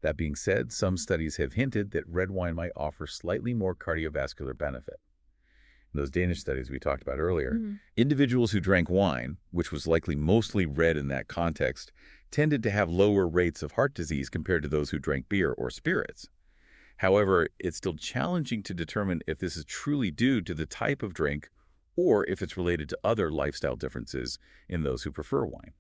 That being said, some studies have hinted that red wine might offer slightly more cardiovascular benefit. In those Danish studies we talked about earlier, individuals who drank wine, which was likely mostly red in that context, tended to have lower rates of heart disease compared to those who drank beer or spirits. However, it's still challenging to determine if this is truly due to the type of drink or if it's related to other lifestyle differences in those who prefer wine.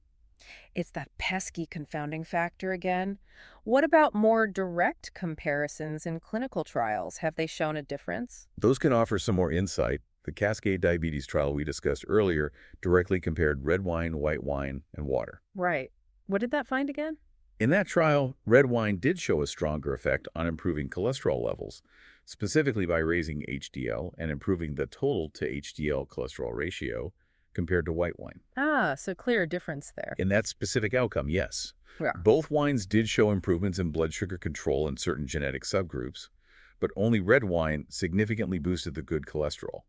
It's that pesky confounding factor again. What about more direct comparisons in clinical trials? Have they shown a difference? Those can offer some more insight. The Cascade Diabetes trial we discussed earlier directly compared red wine, white wine, and water. Right. What did that find again? In that trial, red wine did show a stronger effect on improving cholesterol levels, specifically by raising HDL and improving the total to HDL cholesterol ratio compared to white wine. Ah, so clear difference there. In that specific outcome, yes. Yeah. Both wines did show improvements in blood sugar control in certain genetic subgroups, but only red wine significantly boosted the good cholesterol.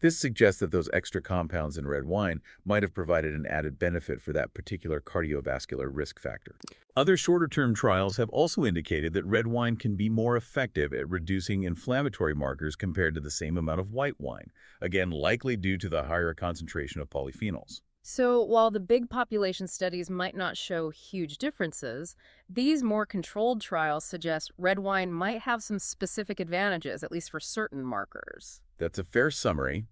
This suggests that those extra compounds in red wine might have provided an added benefit for that particular cardiovascular risk factor. Other shorter-term trials have also indicated that red wine can be more effective at reducing inflammatory markers compared to the same amount of white wine, again likely due to the higher concentration of polyphenols. So while the big population studies might not show huge differences, these more controlled trials suggest red wine might have some specific advantages, at least for certain markers. That's a fair summary.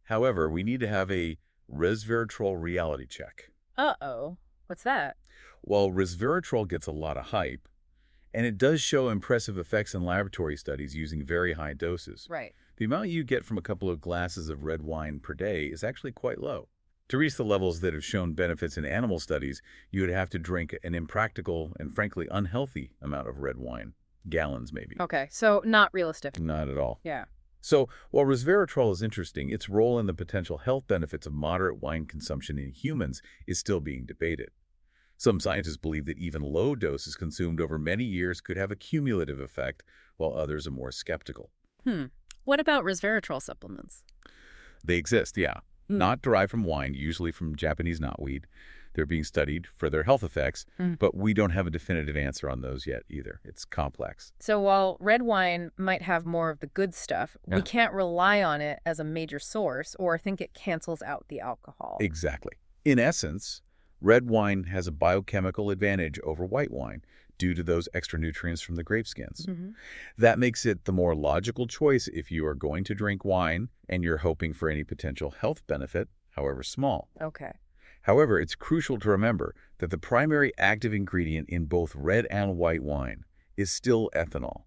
However, we need to have a resveratrol reality check. Uh-oh. What's that? While resveratrol gets a lot of hype, and it does show impressive effects in laboratory studies using very high doses, Right. the amount you get from a couple of glasses of red wine per day is actually quite low. To reach the levels that have shown benefits in animal studies, you would have to drink an impractical and frankly unhealthy amount of red wine. Gallons, maybe. Okay, so not realistic. Not at all. Yeah. So, while resveratrol is interesting, its role in the potential health benefits of moderate wine consumption in humans is still being debated. Some scientists believe that even low doses consumed over many years could have a cumulative effect, while others are more skeptical. What about resveratrol supplements? They exist, yeah. Not derived from wine, usually from Japanese knotweed. They're being studied for their health effects, but we don't have a definitive answer on those yet either. It's complex. So while red wine might have more of the good stuff, we can't rely on it as a major source or think it cancels out the alcohol. Exactly. In essence, red wine has a biochemical advantage over white wine due to those extra nutrients from the grape skins. That makes it the more logical choice if you are going to drink wine and you're hoping for any potential health benefit, however small. Okay. However, it's crucial to remember that the primary active ingredient in both red and white wine is still ethanol.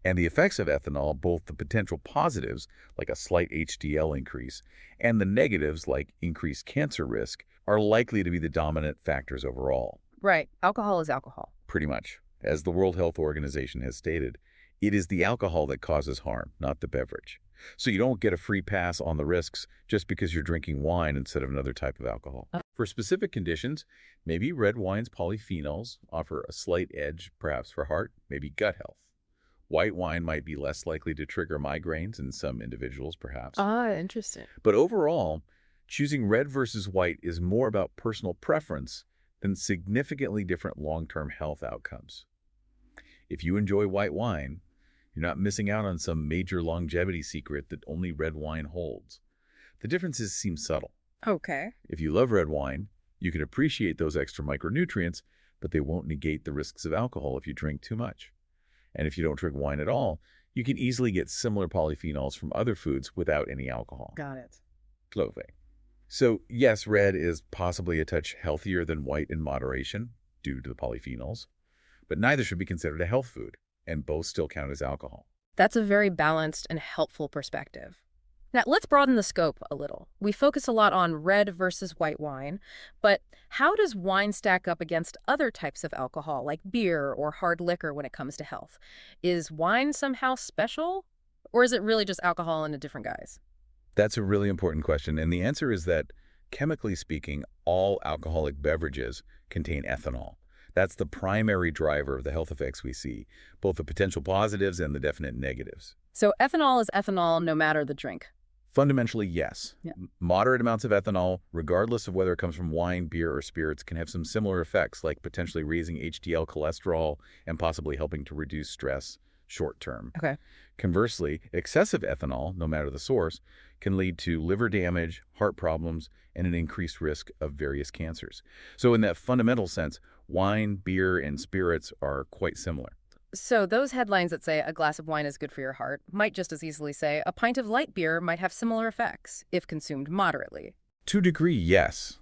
And the effects of ethanol, both the potential positives, like a slight HDL increase, and the negatives, like increased cancer risk, are likely to be the dominant factors overall. Right. Alcohol is alcohol. Pretty much. As the World Health Organization has stated, it is the alcohol that causes harm, not the beverage. So you don't get a free pass on the risks just because you're drinking wine instead of another type of alcohol. For specific conditions, maybe red wine's polyphenols offer a slight edge, perhaps for heart, maybe gut health. White wine might be less likely to trigger migraines in some individuals, perhaps. Interesting. But overall, choosing red versus white is more about personal preference than significantly different long-term health outcomes. If you enjoy white wine, you're not missing out on some major longevity secret that only red wine holds. The differences seem subtle. Okay. If you love red wine, you can appreciate those extra micronutrients, but they won't negate the risks of alcohol if you drink too much. And if you don't drink wine at all, you can easily get similar polyphenols from other foods without any alcohol. Got it. Clove. So yes, red is possibly a touch healthier than white in moderation due to the polyphenols, but neither should be considered a health food, and both still count as alcohol. That's a very balanced and helpful perspective. Now, let's broaden the scope a little. We focus a lot on red versus white wine, but how does wine stack up against other types of alcohol, like beer or hard liquor, when it comes to health? Is wine somehow special, or is it really just alcohol in a different guise? That's a really important question, and the answer is that, chemically speaking, all alcoholic beverages contain ethanol. That's the primary driver of the health effects we see, both the potential positives and the definite negatives. So ethanol is ethanol no matter the drink? Fundamentally, yes. Yeah. Moderate amounts of ethanol, regardless of whether it comes from wine, beer, or spirits, can have some similar effects, like potentially raising HDL cholesterol and possibly helping to reduce stress short term. Okay. Conversely, excessive ethanol, no matter the source, can lead to liver damage, heart problems, and an increased risk of various cancers. So in that fundamental sense, wine, beer, and spirits are quite similar. So those headlines that say a glass of wine is good for your heart might just as easily say a pint of light beer might have similar effects if consumed moderately. To a degree, yes.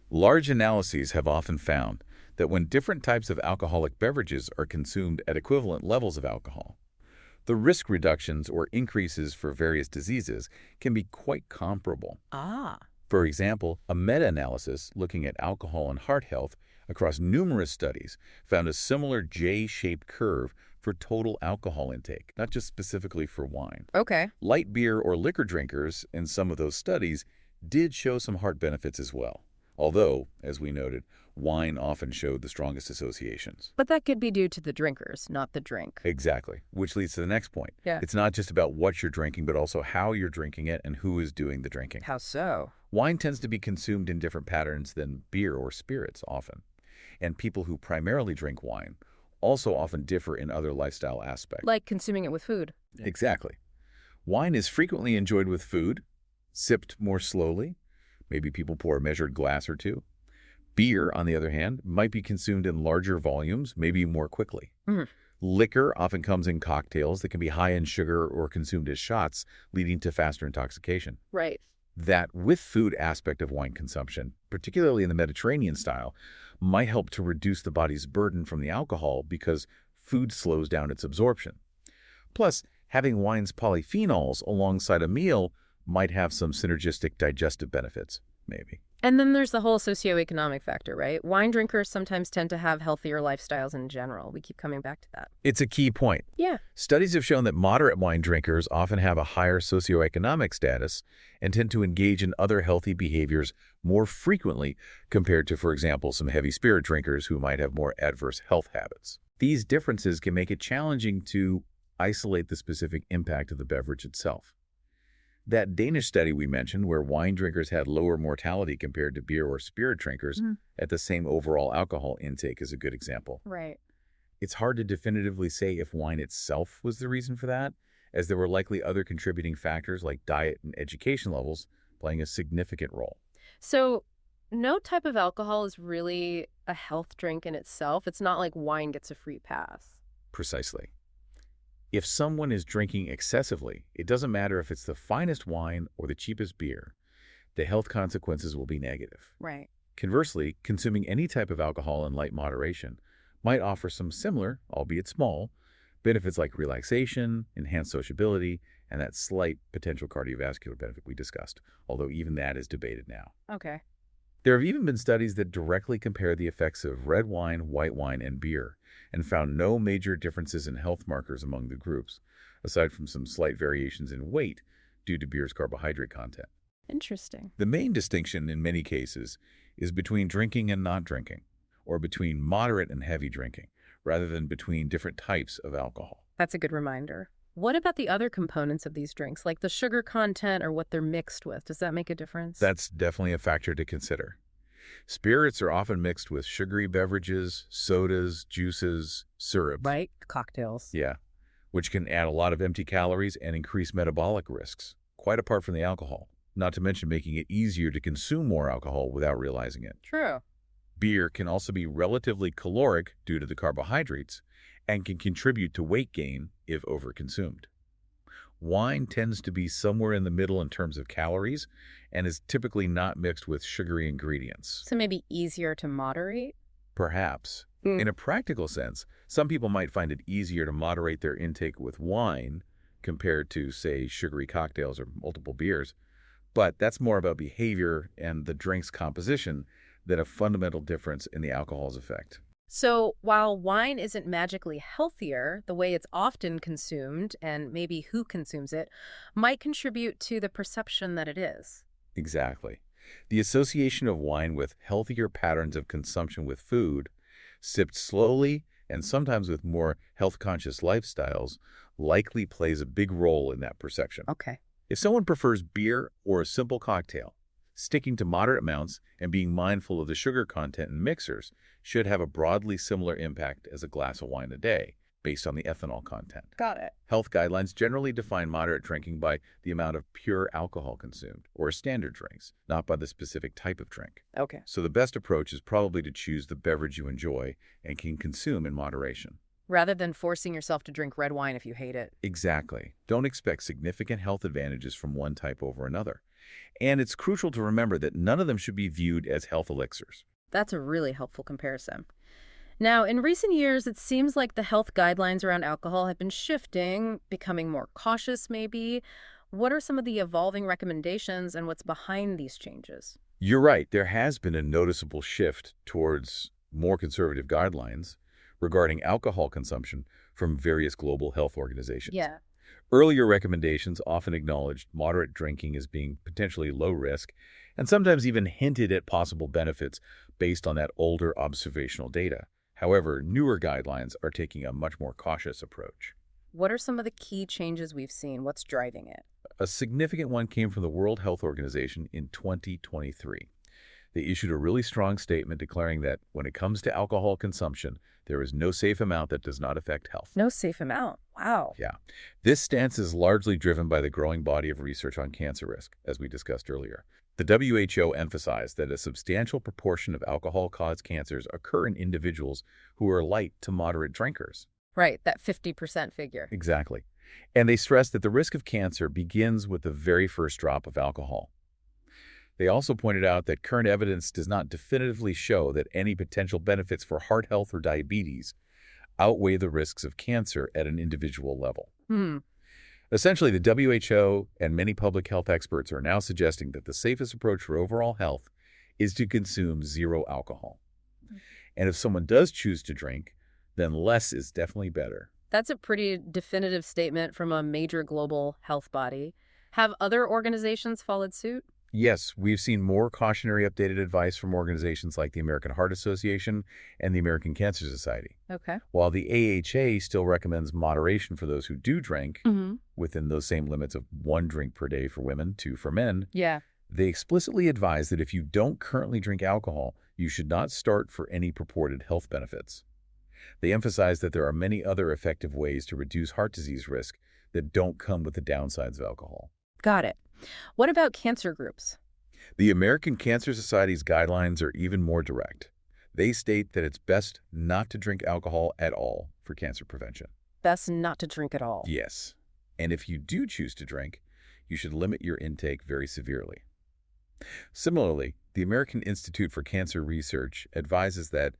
Large analyses have often found that when different types of alcoholic beverages are consumed at equivalent levels of alcohol, the risk reductions or increases for various diseases can be quite comparable. For example, a meta-analysis looking at alcohol and heart health across numerous studies found a similar J-shaped curve for total alcohol intake, not just specifically for wine. Okay. Light beer or liquor drinkers in some of those studies did show some heart benefits as well, Although, as we noted, wine often showed the strongest associations. But that could be due to the drinkers, not the drink. Exactly, which leads to the next point. Yeah. It's not just about what you're drinking, but also how you're drinking it and who is doing the drinking. How so? Wine tends to be consumed in different patterns than beer or spirits often, and people who primarily drink wine also often differ in other lifestyle aspects. Like consuming it with food. Exactly. Wine is frequently enjoyed with food, sipped more slowly. Maybe people pour a measured glass or two. Beer, on the other hand, might be consumed in larger volumes, maybe more quickly. Mm. Liquor often comes in cocktails that can be high in sugar or consumed as shots, leading to faster intoxication. Right. That with food aspect of wine consumption, particularly in the Mediterranean style, might help to reduce the body's burden from the alcohol because food slows down its absorption. Plus, having wine's polyphenols alongside a meal might have some synergistic digestive benefits, maybe. And then there's the whole socioeconomic factor, right? Wine drinkers sometimes tend to have healthier lifestyles in general. We keep coming back to that. It's a key point. Yeah. Studies have shown that moderate wine drinkers often have a higher socioeconomic status and tend to engage in other healthy behaviors more frequently compared to, for example, some heavy spirit drinkers who might have more adverse health habits. These differences can make it challenging to isolate the specific impact of the beverage itself. That Danish study we mentioned, where wine drinkers had lower mortality compared to beer or spirit drinkers at the same overall alcohol intake, is a good example. Right. It's hard to definitively say if wine itself was the reason for that, as there were likely other contributing factors like diet and education levels playing a significant role. So no type of alcohol is really a health drink in itself. It's not like wine gets a free pass. Precisely. If someone is drinking excessively, it doesn't matter if it's the finest wine or the cheapest beer. The health consequences will be negative. Right. Conversely, consuming any type of alcohol in light moderation might offer some similar, albeit small, benefits like relaxation, enhanced sociability, and that slight potential cardiovascular benefit we discussed, although even that is debated now. Okay. There have even been studies that directly compare the effects of red wine, white wine, and beer, and found no major differences in health markers among the groups, aside from some slight variations in weight due to beer's carbohydrate content. Interesting. The main distinction in many cases is between drinking and not drinking, or between moderate and heavy drinking, rather than between different types of alcohol. That's a good reminder. What about the other components of these drinks, like the sugar content or what they're mixed with? Does that make a difference? That's definitely a factor to consider. Spirits are often mixed with sugary beverages, sodas, juices, syrups. Right? Cocktails. Yeah, which can add a lot of empty calories and increase metabolic risks, quite apart from the alcohol, not to mention making it easier to consume more alcohol without realizing it. True. Beer can also be relatively caloric due to the carbohydrates and can contribute to weight gain if overconsumed. Wine tends to be somewhere in the middle in terms of calories and is typically not mixed with sugary ingredients. So maybe easier to moderate? Perhaps. In a practical sense, some people might find it easier to moderate their intake with wine compared to, say, sugary cocktails or multiple beers. But that's more about behavior and the drink's composition than a fundamental difference in the alcohol's effect. So while wine isn't magically healthier, the way it's often consumed, and maybe who consumes it, might contribute to the perception that it is. Exactly. The association of wine with healthier patterns of consumption with food, sipped slowly and sometimes with more health-conscious lifestyles, likely plays a big role in that perception. Okay. If someone prefers beer or a simple cocktail, sticking to moderate amounts and being mindful of the sugar content in mixers should have a broadly similar impact as a glass of wine a day, based on the ethanol content. Got it. Health guidelines generally define moderate drinking by the amount of pure alcohol consumed, or standard drinks, not by the specific type of drink. Okay. So the best approach is probably to choose the beverage you enjoy and can consume in moderation. Rather than forcing yourself to drink red wine if you hate it. Exactly. Don't expect significant health advantages from one type over another. And it's crucial to remember that none of them should be viewed as health elixirs. That's a really helpful comparison. Now, in recent years, it seems like the health guidelines around alcohol have been shifting, becoming more cautious maybe. What are some of the evolving recommendations and what's behind these changes? You're right. There has been a noticeable shift towards more conservative guidelines regarding alcohol consumption from various global health organizations. Yeah. Earlier recommendations often acknowledged moderate drinking as being potentially low risk and sometimes even hinted at possible benefits based on that older observational data. However, newer guidelines are taking a much more cautious approach. What are some of the key changes we've seen? What's driving it? A significant one came from the World Health Organization in 2023. They issued a really strong statement declaring that when it comes to alcohol consumption, there is no safe amount that does not affect health. No safe amount. Wow. Yeah. This stance is largely driven by the growing body of research on cancer risk, as we discussed earlier. The WHO emphasized that a substantial proportion of alcohol-caused cancers occur in individuals who are light to moderate drinkers. Right, that 50% figure. Exactly. And they stressed that the risk of cancer begins with the very first drop of alcohol. They also pointed out that current evidence does not definitively show that any potential benefits for heart health or diabetes outweigh the risks of cancer at an individual level. Essentially, the WHO and many public health experts are now suggesting that the safest approach for overall health is to consume zero alcohol. And if someone does choose to drink, then less is definitely better. That's a pretty definitive statement from a major global health body. Have other organizations followed suit? Yes, we've seen more cautionary updated advice from organizations like the American Heart Association and the American Cancer Society. Okay. While the AHA still recommends moderation for those who do drink, within those same limits of 1 drink per day for women, 2 for men, Yeah. they explicitly advise that if you don't currently drink alcohol, you should not start for any purported health benefits. They emphasize that there are many other effective ways to reduce heart disease risk that don't come with the downsides of alcohol. Got it. What about cancer groups? The American Cancer Society's guidelines are even more direct. They state that it's best not to drink alcohol at all for cancer prevention. Best not to drink at all. Yes. And if you do choose to drink, you should limit your intake very severely. Similarly, the American Institute for Cancer Research advises that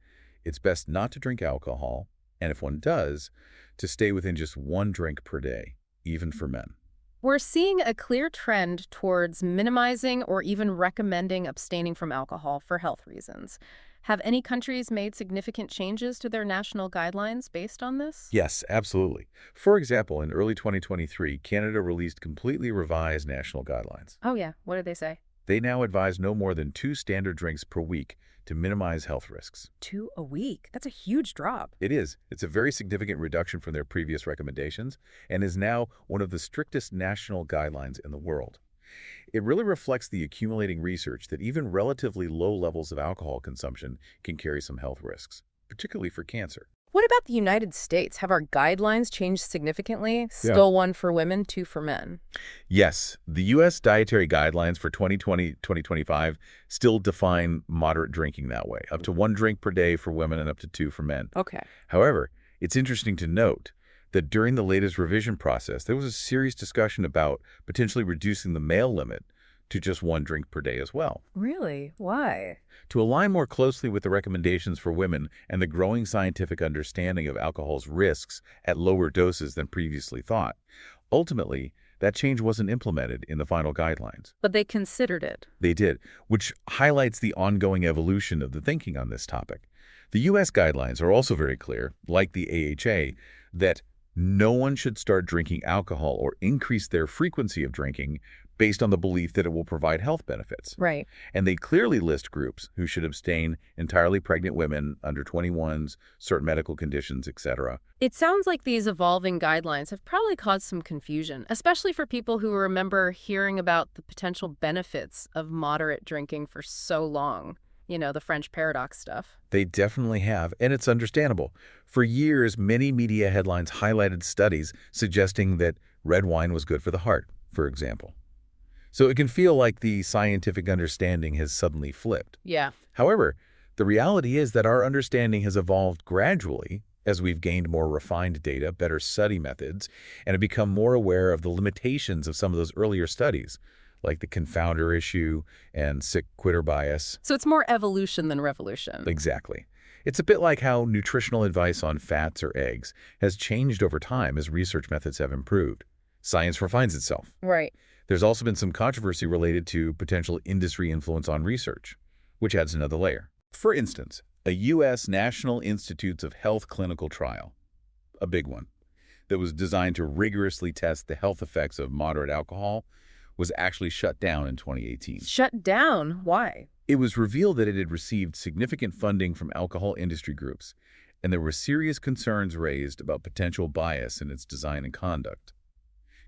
it's best not to drink alcohol, and if one does, to stay within just 1 drink per day, even for men. We're seeing a clear trend towards minimizing or even recommending abstaining from alcohol for health reasons. Have any countries made significant changes to their national guidelines based on this? Yes, absolutely. For example, in early 2023, Canada released completely revised national guidelines. Oh yeah, what did they say? They now advise no more than 2 standard drinks per week to minimize health risks. 2 a week? That's a huge drop. It is. It's a very significant reduction from their previous recommendations and is now one of the strictest national guidelines in the world. It really reflects the accumulating research that even relatively low levels of alcohol consumption can carry some health risks, particularly for cancer. What about the United States? Have our guidelines changed significantly? Still 1 for women, 2 for men? Yes, the U.S. dietary guidelines for 2020-2025 still define moderate drinking that way, up to 1 drink per day for women and up to 2 for men. Okay. However, it's interesting to note that during the latest revision process, there was a serious discussion about potentially reducing the male limit to just 1 drink per day as well. Really? Why? To align more closely with the recommendations for women and the growing scientific understanding of alcohol's risks at lower doses than previously thought, ultimately, that change wasn't implemented in the final guidelines. But they considered it. They did, which highlights the ongoing evolution of the thinking on this topic. The U.S. guidelines are also very clear, like the AHA, that no one should start drinking alcohol or increase their frequency of drinking based on the belief that it will provide health benefits. Right. And they clearly list groups who should abstain: entirely pregnant women, under 21s, certain medical conditions, etc. It sounds like these evolving guidelines have probably caused some confusion, especially for people who remember hearing about the potential benefits of moderate drinking for so long. You know, the French paradox stuff. They definitely have, and it's understandable. For years, many media headlines highlighted studies suggesting that red wine was good for the heart, for example. So it can feel like the scientific understanding has suddenly flipped. Yeah. However, the reality is that our understanding has evolved gradually as we've gained more refined data, better study methods, and have become more aware of the limitations of some of those earlier studies, like the confounder issue and sick quitter bias. So it's more evolution than revolution. Exactly. It's a bit like how nutritional advice on fats or eggs has changed over time as research methods have improved. Science refines itself. Right. There's also been some controversy related to potential industry influence on research, which adds another layer. For instance, a U.S. National Institutes of Health clinical trial, a big one, that was designed to rigorously test the health effects of moderate alcohol was actually shut down in 2018. Shut down? Why? It was revealed that it had received significant funding from alcohol industry groups, and there were serious concerns raised about potential bias in its design and conduct.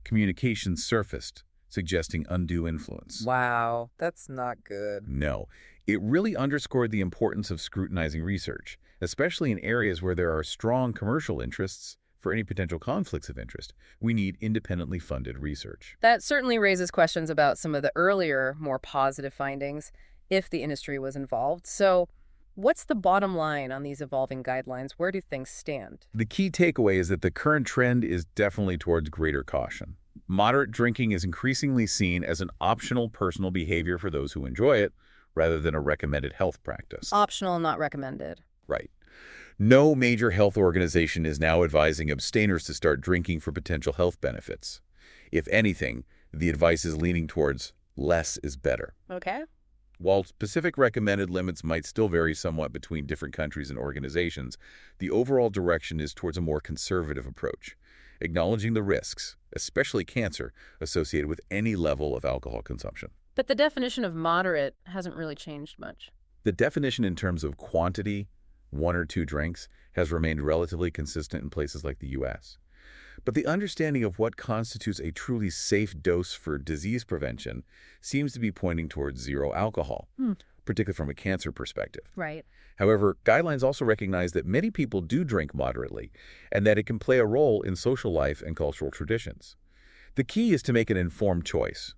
Communications surfaced, suggesting undue influence. Wow, that's not good. No, it really underscored the importance of scrutinizing research, especially in areas where there are strong commercial interests. For any potential conflicts of interest, we need independently funded research. That certainly raises questions about some of the earlier, more positive findings, if the industry was involved. So what's the bottom line on these evolving guidelines? Where do things stand? The key takeaway is that the current trend is definitely towards greater caution. Moderate drinking is increasingly seen as an optional personal behavior for those who enjoy it, rather than a recommended health practice. Optional, not recommended. Right. No major health organization is now advising abstainers to start drinking for potential health benefits. If anything, the advice is leaning towards less is better. Okay. While specific recommended limits might still vary somewhat between different countries and organizations, the overall direction is towards a more conservative approach, acknowledging the risks, especially cancer, associated with any level of alcohol consumption. But the definition of moderate hasn't really changed much. The definition in terms of quantity, 1 or 2 drinks, has remained relatively consistent in places like the U.S. But the understanding of what constitutes a truly safe dose for disease prevention seems to be pointing towards zero alcohol, particularly from a cancer perspective. Right. However, guidelines also recognize that many people do drink moderately and that it can play a role in social life and cultural traditions. The key is to make an informed choice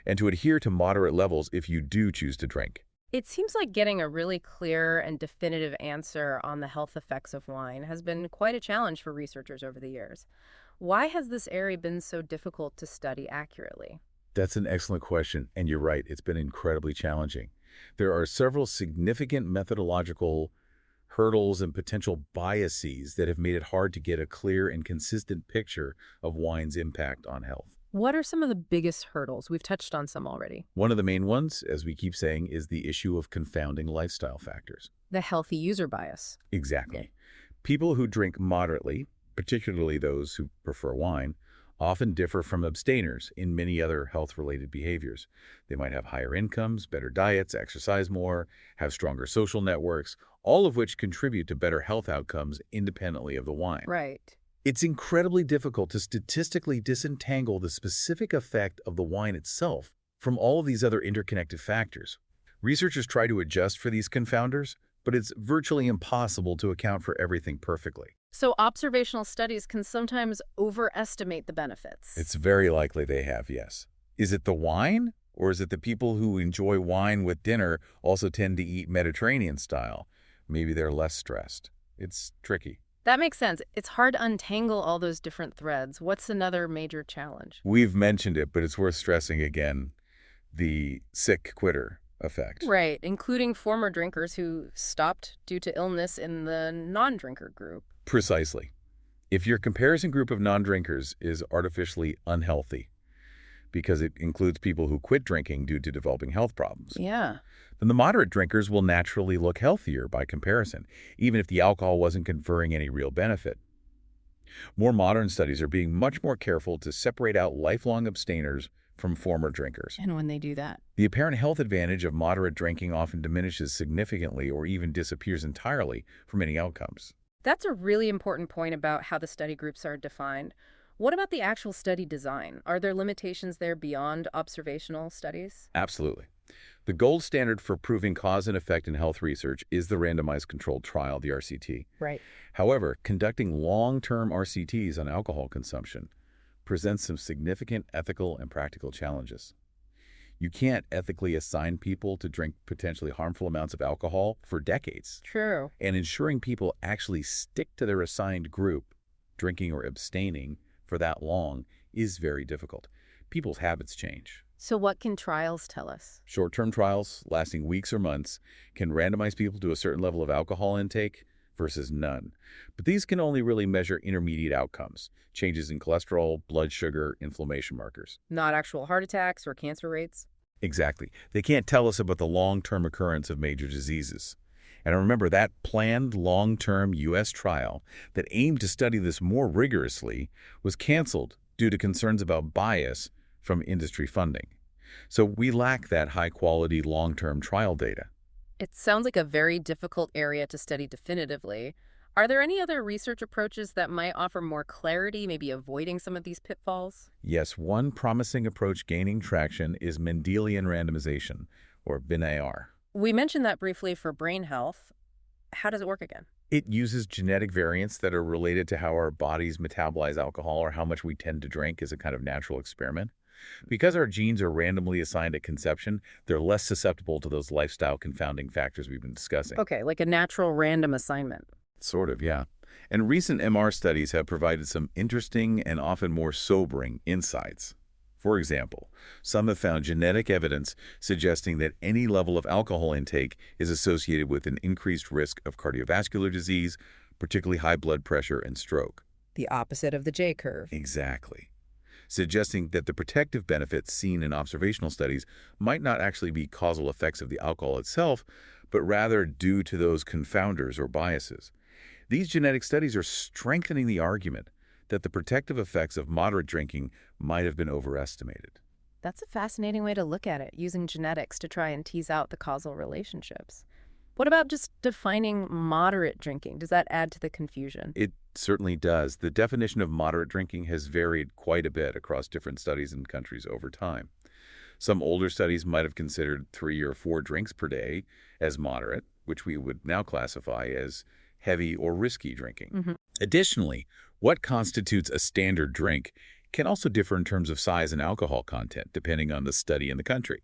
and to adhere to moderate levels if you do choose to drink. It seems like getting a really clear and definitive answer on the health effects of wine has been quite a challenge for researchers over the years. Why has this area been so difficult to study accurately? That's an excellent question, and you're right, it's been incredibly challenging. There are several significant methodological hurdles and potential biases that have made it hard to get a clear and consistent picture of wine's impact on health. What are some of the biggest hurdles? We've touched on some already. One of the main ones, as we keep saying, is the issue of confounding lifestyle factors. The healthy user bias. Exactly. People who drink moderately, particularly those who prefer wine, often differ from abstainers in many other health-related behaviors. They might have higher incomes, better diets, exercise more, have stronger social networks, all of which contribute to better health outcomes independently of the wine. Right. It's incredibly difficult to statistically disentangle the specific effect of the wine itself from all of these other interconnected factors. Researchers try to adjust for these confounders, but it's virtually impossible to account for everything perfectly. So observational studies can sometimes overestimate the benefits. It's very likely they have, yes. Is it the wine? Or is it the people who enjoy wine with dinner also tend to eat Mediterranean style? Maybe they're less stressed. It's tricky. That makes sense. It's hard to untangle all those different threads. What's another major challenge? We've mentioned it, but it's worth stressing again, the sick quitter effect. Right, including former drinkers who stopped due to illness in the non-drinker group. Precisely. If your comparison group of non-drinkers is artificially unhealthy, because it includes people who quit drinking due to developing health problems, Yeah. then the moderate drinkers will naturally look healthier by comparison, even if the alcohol wasn't conferring any real benefit. More modern studies are being much more careful to separate out lifelong abstainers from former drinkers. And when they do that? The apparent health advantage of moderate drinking often diminishes significantly or even disappears entirely from any outcomes. That's a really important point about how the study groups are defined. What about the actual study design? Are there limitations there beyond observational studies? Absolutely. The gold standard for proving cause and effect in health research is the randomized controlled trial, the RCT. Right. However, conducting long-term RCTs on alcohol consumption presents some significant ethical and practical challenges. You can't ethically assign people to drink potentially harmful amounts of alcohol for decades. True. And ensuring people actually stick to their assigned group, drinking or abstaining, for that long is very difficult. People's habits change. So what can trials tell us? Short-term trials, lasting weeks or months, can randomize people to a certain level of alcohol intake versus none. But these can only really measure intermediate outcomes, changes in cholesterol, blood sugar, inflammation markers. Not actual heart attacks or cancer rates? Exactly. They can't tell us about the long-term occurrence of major diseases. And remember, that planned long-term U.S. trial that aimed to study this more rigorously was canceled due to concerns about bias from industry funding. So we lack that high-quality long-term trial data. It sounds like a very difficult area to study definitively. Are there any other research approaches that might offer more clarity, maybe avoiding some of these pitfalls? Yes, one promising approach gaining traction is Mendelian randomization, or BIN-AR. We mentioned that briefly for brain health. How does it work again? It uses genetic variants that are related to how our bodies metabolize alcohol or how much we tend to drink as a kind of natural experiment. Because our genes are randomly assigned at conception, they're less susceptible to those lifestyle confounding factors we've been discussing. Okay, like a natural random assignment. Sort of, yeah. And recent MR studies have provided some interesting and often more sobering insights. For example, some have found genetic evidence suggesting that any level of alcohol intake is associated with an increased risk of cardiovascular disease, particularly high blood pressure and stroke. The opposite of the J curve. Exactly. Suggesting that the protective benefits seen in observational studies might not actually be causal effects of the alcohol itself, but rather due to those confounders or biases. These genetic studies are strengthening the argument that the protective effects of moderate drinking might have been overestimated. That's a fascinating way to look at it, using genetics to try and tease out the causal relationships. What about just defining moderate drinking? Does that add to the confusion? It certainly does. The definition of moderate drinking has varied quite a bit across different studies and countries over time. Some older studies might have considered 3 or 4 drinks per day as moderate, which we would now classify as heavy or risky drinking. Additionally, what constitutes a standard drink can also differ in terms of size and alcohol content, depending on the study and the country.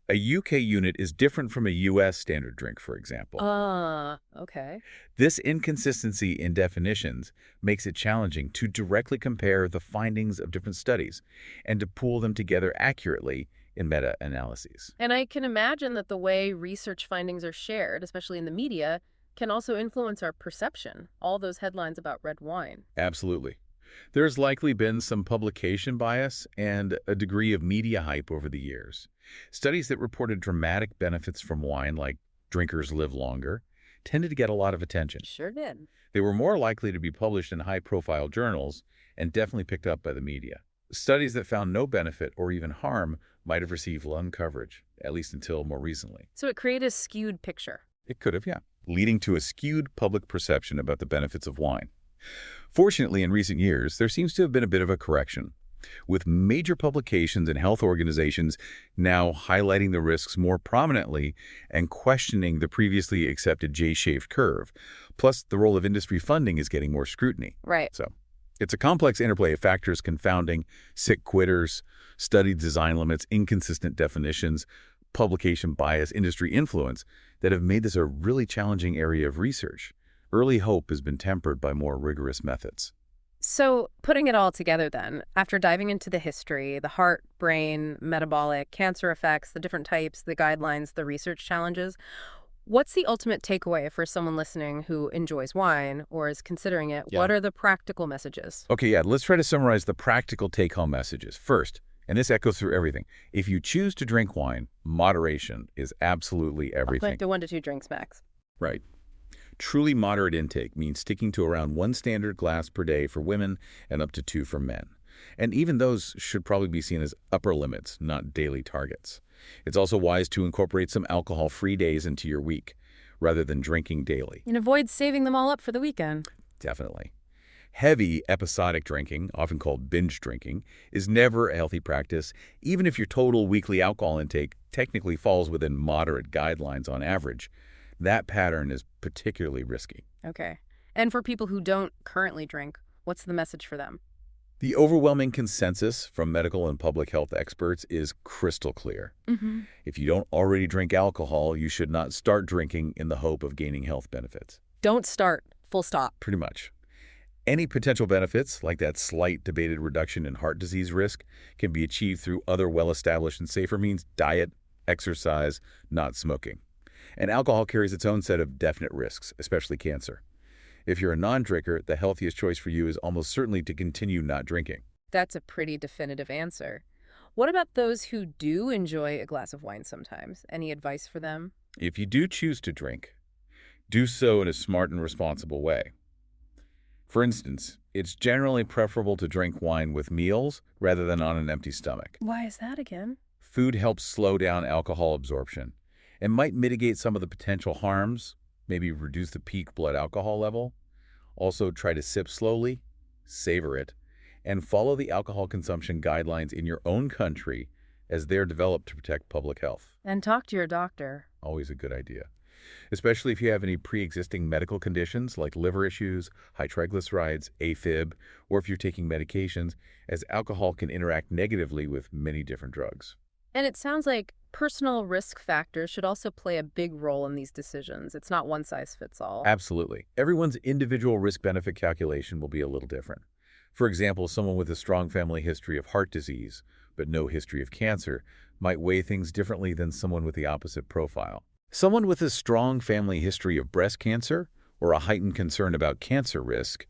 A UK unit is different from a US standard drink, for example. Okay. This inconsistency in definitions makes it challenging to directly compare the findings of different studies and to pool them together accurately in meta-analyses. And I can imagine that the way research findings are shared, especially in the media, can also influence our perception. All those headlines about red wine. Absolutely. There's likely been some publication bias and a degree of media hype over the years. Studies that reported dramatic benefits from wine, like drinkers live longer, tended to get a lot of attention. Sure did. They were more likely to be published in high-profile journals and definitely picked up by the media. Studies that found no benefit or even harm might have received lung coverage, at least until more recently. So it created a skewed picture. It could have, yeah, leading to a skewed public perception about the benefits of wine. Fortunately, in recent years, there seems to have been a bit of a correction, with major publications and health organizations now highlighting the risks more prominently and questioning the previously accepted J-shaped curve. Plus, the role of industry funding is getting more scrutiny. Right. So it's a complex interplay of factors confounding sick quitters, study design limits, inconsistent definitions, publication bias, industry influence that have made this a really challenging area of research. Early hope has been tempered by more rigorous methods. So putting it all together then, after diving into the history, the heart, brain, metabolic, cancer effects, the different types, the guidelines, the research challenges, what's the ultimate takeaway for someone listening who enjoys wine or is considering it? Yeah. What are the practical messages? Okay, yeah, let's try to summarize the practical take-home messages. First, and this echoes through everything, if you choose to drink wine, moderation is absolutely everything. Up to 1 to 2 drinks max. Right. Truly moderate intake means sticking to around 1 standard glass per day for women and up to 2 for men. And even those should probably be seen as upper limits, not daily targets. It's also wise to incorporate some alcohol-free days into your week, rather than drinking daily. And avoid saving them all up for the weekend. Definitely. Heavy episodic drinking, often called binge drinking, is never a healthy practice, even if your total weekly alcohol intake technically falls within moderate guidelines on average. That pattern is particularly risky. Okay. And for people who don't currently drink, what's the message for them? The overwhelming consensus from medical and public health experts is crystal clear. If you don't already drink alcohol, you should not start drinking in the hope of gaining health benefits. Don't start. Full stop. Pretty much. Any potential benefits, like that slight debated reduction in heart disease risk, can be achieved through other well-established and safer means: diet, exercise, not smoking. And alcohol carries its own set of definite risks, especially cancer. If you're a non-drinker, the healthiest choice for you is almost certainly to continue not drinking. That's a pretty definitive answer. What about those who do enjoy a glass of wine sometimes? Any advice for them? If you do choose to drink, Do so in a smart and responsible way. For instance, it's generally preferable to drink wine with meals rather than on an empty stomach. Why is that again? Food helps slow down alcohol absorption and might mitigate some of the potential harms, maybe reduce the peak blood alcohol level. Also, try to sip slowly, savor it, and follow the alcohol consumption guidelines in your own country as they're developed to protect public health. And talk to your doctor. Always a good idea, especially if you have any pre-existing medical conditions like liver issues, high triglycerides, AFib, or if you're taking medications, as alcohol can interact negatively with many different drugs. And it sounds like personal risk factors should also play a big role in these decisions. It's not one size fits all. Absolutely. Everyone's individual risk-benefit calculation will be a little different. For example, someone with a strong family history of heart disease, but no history of cancer, might weigh things differently than someone with the opposite profile. Someone with a strong family history of breast cancer or a heightened concern about cancer risk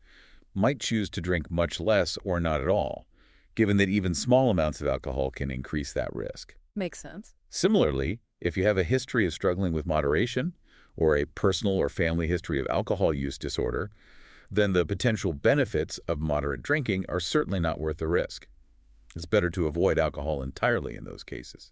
might choose to drink much less or not at all, given that even small amounts of alcohol can increase that risk. Makes sense. Similarly, if you have a history of struggling with moderation or a personal or family history of alcohol use disorder, then the potential benefits of moderate drinking are certainly not worth the risk. It's better to avoid alcohol entirely in those cases.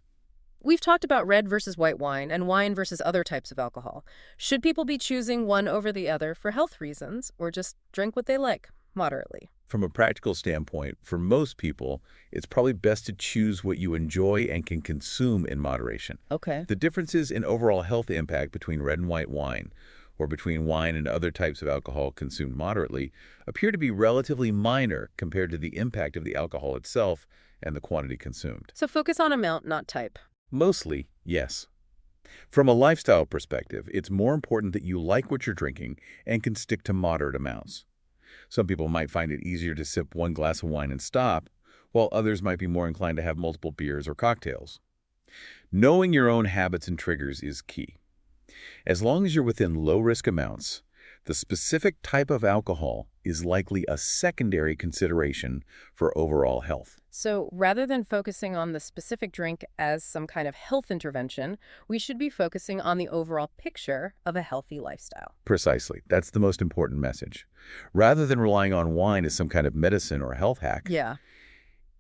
We've talked about red versus white wine and wine versus other types of alcohol. Should people be choosing one over the other for health reasons, or just drink what they like, moderately? From a practical standpoint, for most people, it's probably best to choose what you enjoy and can consume in moderation. Okay. The differences in overall health impact between red and white wine, or between wine and other types of alcohol consumed moderately, appear to be relatively minor compared to the impact of the alcohol itself and the quantity consumed. So focus on amount, not type. Mostly, yes. From a lifestyle perspective, it's more important that you like what you're drinking and can stick to moderate amounts. Some people might find it easier to sip one glass of wine and stop, while others might be more inclined to have multiple beers or cocktails. Knowing your own habits and triggers is key. As long as you're within low-risk amounts, the specific type of alcohol is likely a secondary consideration for overall health. So rather than focusing on the specific drink as some kind of health intervention, we should be focusing on the overall picture of a healthy lifestyle. Precisely. That's the most important message. Rather than relying on wine as some kind of medicine or health hack, Yeah.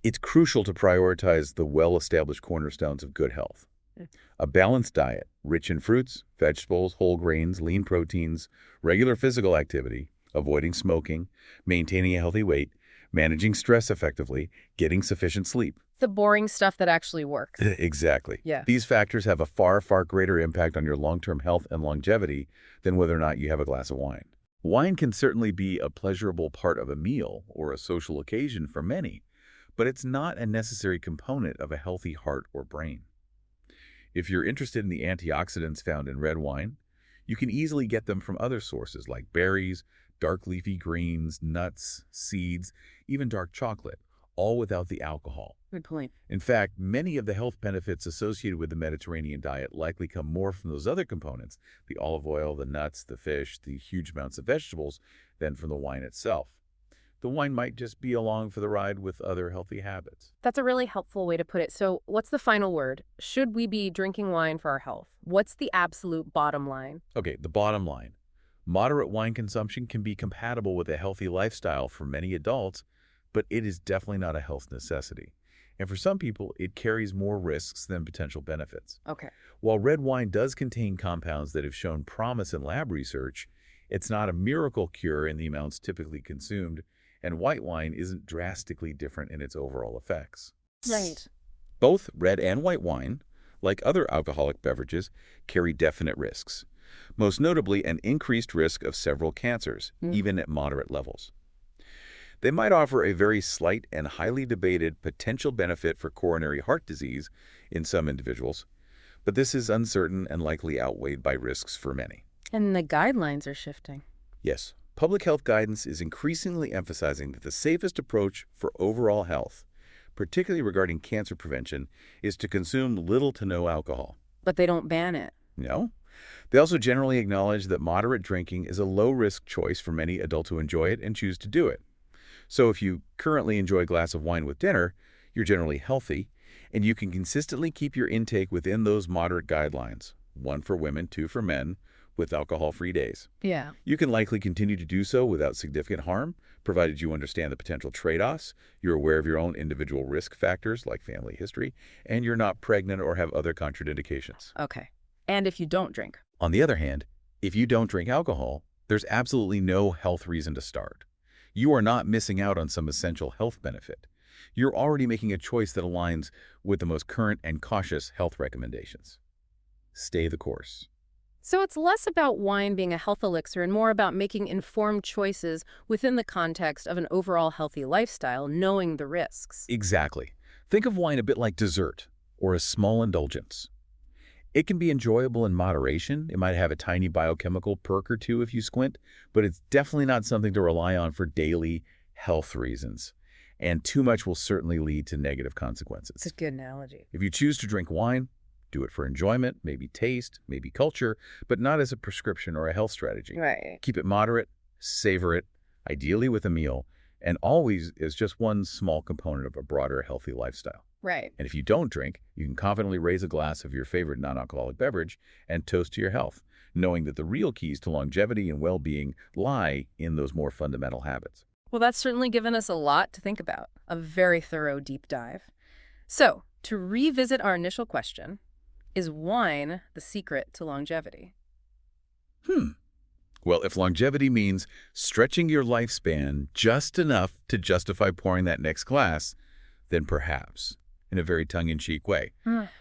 it's crucial to prioritize the well-established cornerstones of good health. A balanced diet, rich in fruits, vegetables, whole grains, lean proteins, regular physical activity, avoiding smoking, maintaining a healthy weight, managing stress effectively, getting sufficient sleep. The boring stuff that actually works. Exactly. Yeah. These factors have a far, far greater impact on your long-term health and longevity than whether or not you have a glass of wine. Wine can certainly be a pleasurable part of a meal or a social occasion for many, but it's not a necessary component of a healthy heart or brain. If you're interested in the antioxidants found in red wine, you can easily get them from other sources like berries, dark leafy greens, nuts, seeds, even dark chocolate, all without the alcohol. Good point. In fact, many of the health benefits associated with the Mediterranean diet likely come more from those other components, the olive oil, the nuts, the fish, the huge amounts of vegetables, than from the wine itself. The wine might just be along for the ride with other healthy habits. That's a really helpful way to put it. So what's the final word? Should we be drinking wine for our health? What's the absolute bottom line? Okay, the bottom line. Moderate wine consumption can be compatible with a healthy lifestyle for many adults, but it is definitely not a health necessity. And for some people, it carries more risks than potential benefits. Okay. While red wine does contain compounds that have shown promise in lab research, it's not a miracle cure in the amounts typically consumed, and white wine isn't drastically different in its overall effects. Right. Both red and white wine, like other alcoholic beverages, carry definite risks, most notably an increased risk of several cancers, even at moderate levels. They might offer a very slight and highly debated potential benefit for coronary heart disease in some individuals, but this is uncertain and likely outweighed by risks for many. And the guidelines are shifting. Yes, public health guidance is increasingly emphasizing that the safest approach for overall health, particularly regarding cancer prevention, is to consume little to no alcohol. But they don't ban it. No. They also generally acknowledge that moderate drinking is a low-risk choice for many adults who enjoy it and choose to do it. So if you currently enjoy a glass of wine with dinner, you're generally healthy, and you can consistently keep your intake within those moderate guidelines, 1 for women, 2 for men, with alcohol-free days. Yeah. You can likely continue to do so without significant harm, provided you understand the potential trade-offs, you're aware of your own individual risk factors like family history, and you're not pregnant or have other contraindications. Okay. And if you don't drink? On the other hand, if you don't drink alcohol, there's absolutely no health reason to start. You are not missing out on some essential health benefit. You're already making a choice that aligns with the most current and cautious health recommendations. Stay the course. So it's less about wine being a health elixir and more about making informed choices within the context of an overall healthy lifestyle, knowing the risks. Exactly. Think of wine a bit like dessert or a small indulgence. It can be enjoyable in moderation. It might have a tiny biochemical perk or two if you squint, but it's definitely not something to rely on for daily health reasons. And too much will certainly lead to negative consequences. It's a good analogy. If you choose to drink wine, do it for enjoyment, maybe taste, maybe culture, but not as a prescription or a health strategy. Right. Keep it moderate, savor it, ideally with a meal, and always as just one small component of a broader healthy lifestyle. Right. And if you don't drink, you can confidently raise a glass of your favorite non-alcoholic beverage and toast to your health, knowing that the real keys to longevity and well-being lie in those more fundamental habits. Well, that's certainly given us a lot to think about, a very thorough deep dive. So, to revisit our initial question, is wine the secret to longevity? Well, if longevity means stretching your lifespan just enough to justify pouring that next glass, then perhaps, in a very tongue-in-cheek way.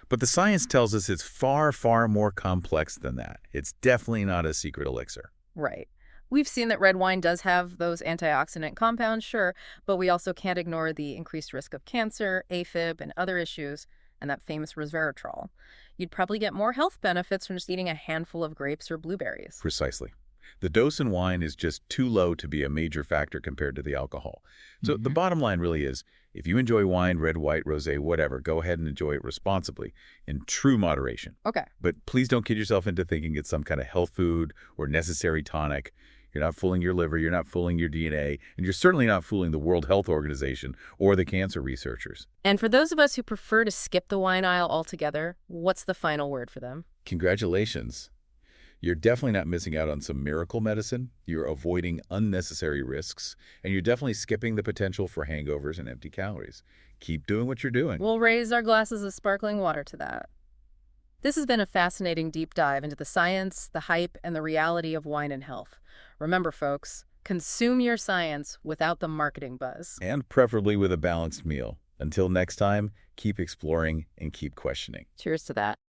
But the science tells us it's far, far more complex than that. It's definitely not a secret elixir. Right. We've seen that red wine does have those antioxidant compounds, sure, but we also can't ignore the increased risk of cancer, AFib, and other issues, and that famous resveratrol. You'd probably get more health benefits from just eating a handful of grapes or blueberries. Precisely. The dose in wine is just too low to be a major factor compared to the alcohol. So the bottom line really is, if you enjoy wine, red, white, rosé, whatever, go ahead and enjoy it responsibly, in true moderation. Okay. But please don't kid yourself into thinking it's some kind of health food or necessary tonic. You're not fooling your liver, you're not fooling your DNA, and you're certainly not fooling the World Health Organization or the cancer researchers. And for those of us who prefer to skip the wine aisle altogether, what's the final word for them? Congratulations. You're definitely not missing out on some miracle medicine. You're avoiding unnecessary risks, and you're definitely skipping the potential for hangovers and empty calories. Keep doing what you're doing. We'll raise our glasses of sparkling water to that. This has been a fascinating deep dive into the science, the hype, and the reality of wine and health. Remember, folks, consume your science without the marketing buzz. And preferably with a balanced meal. Until next time, keep exploring and keep questioning. Cheers to that.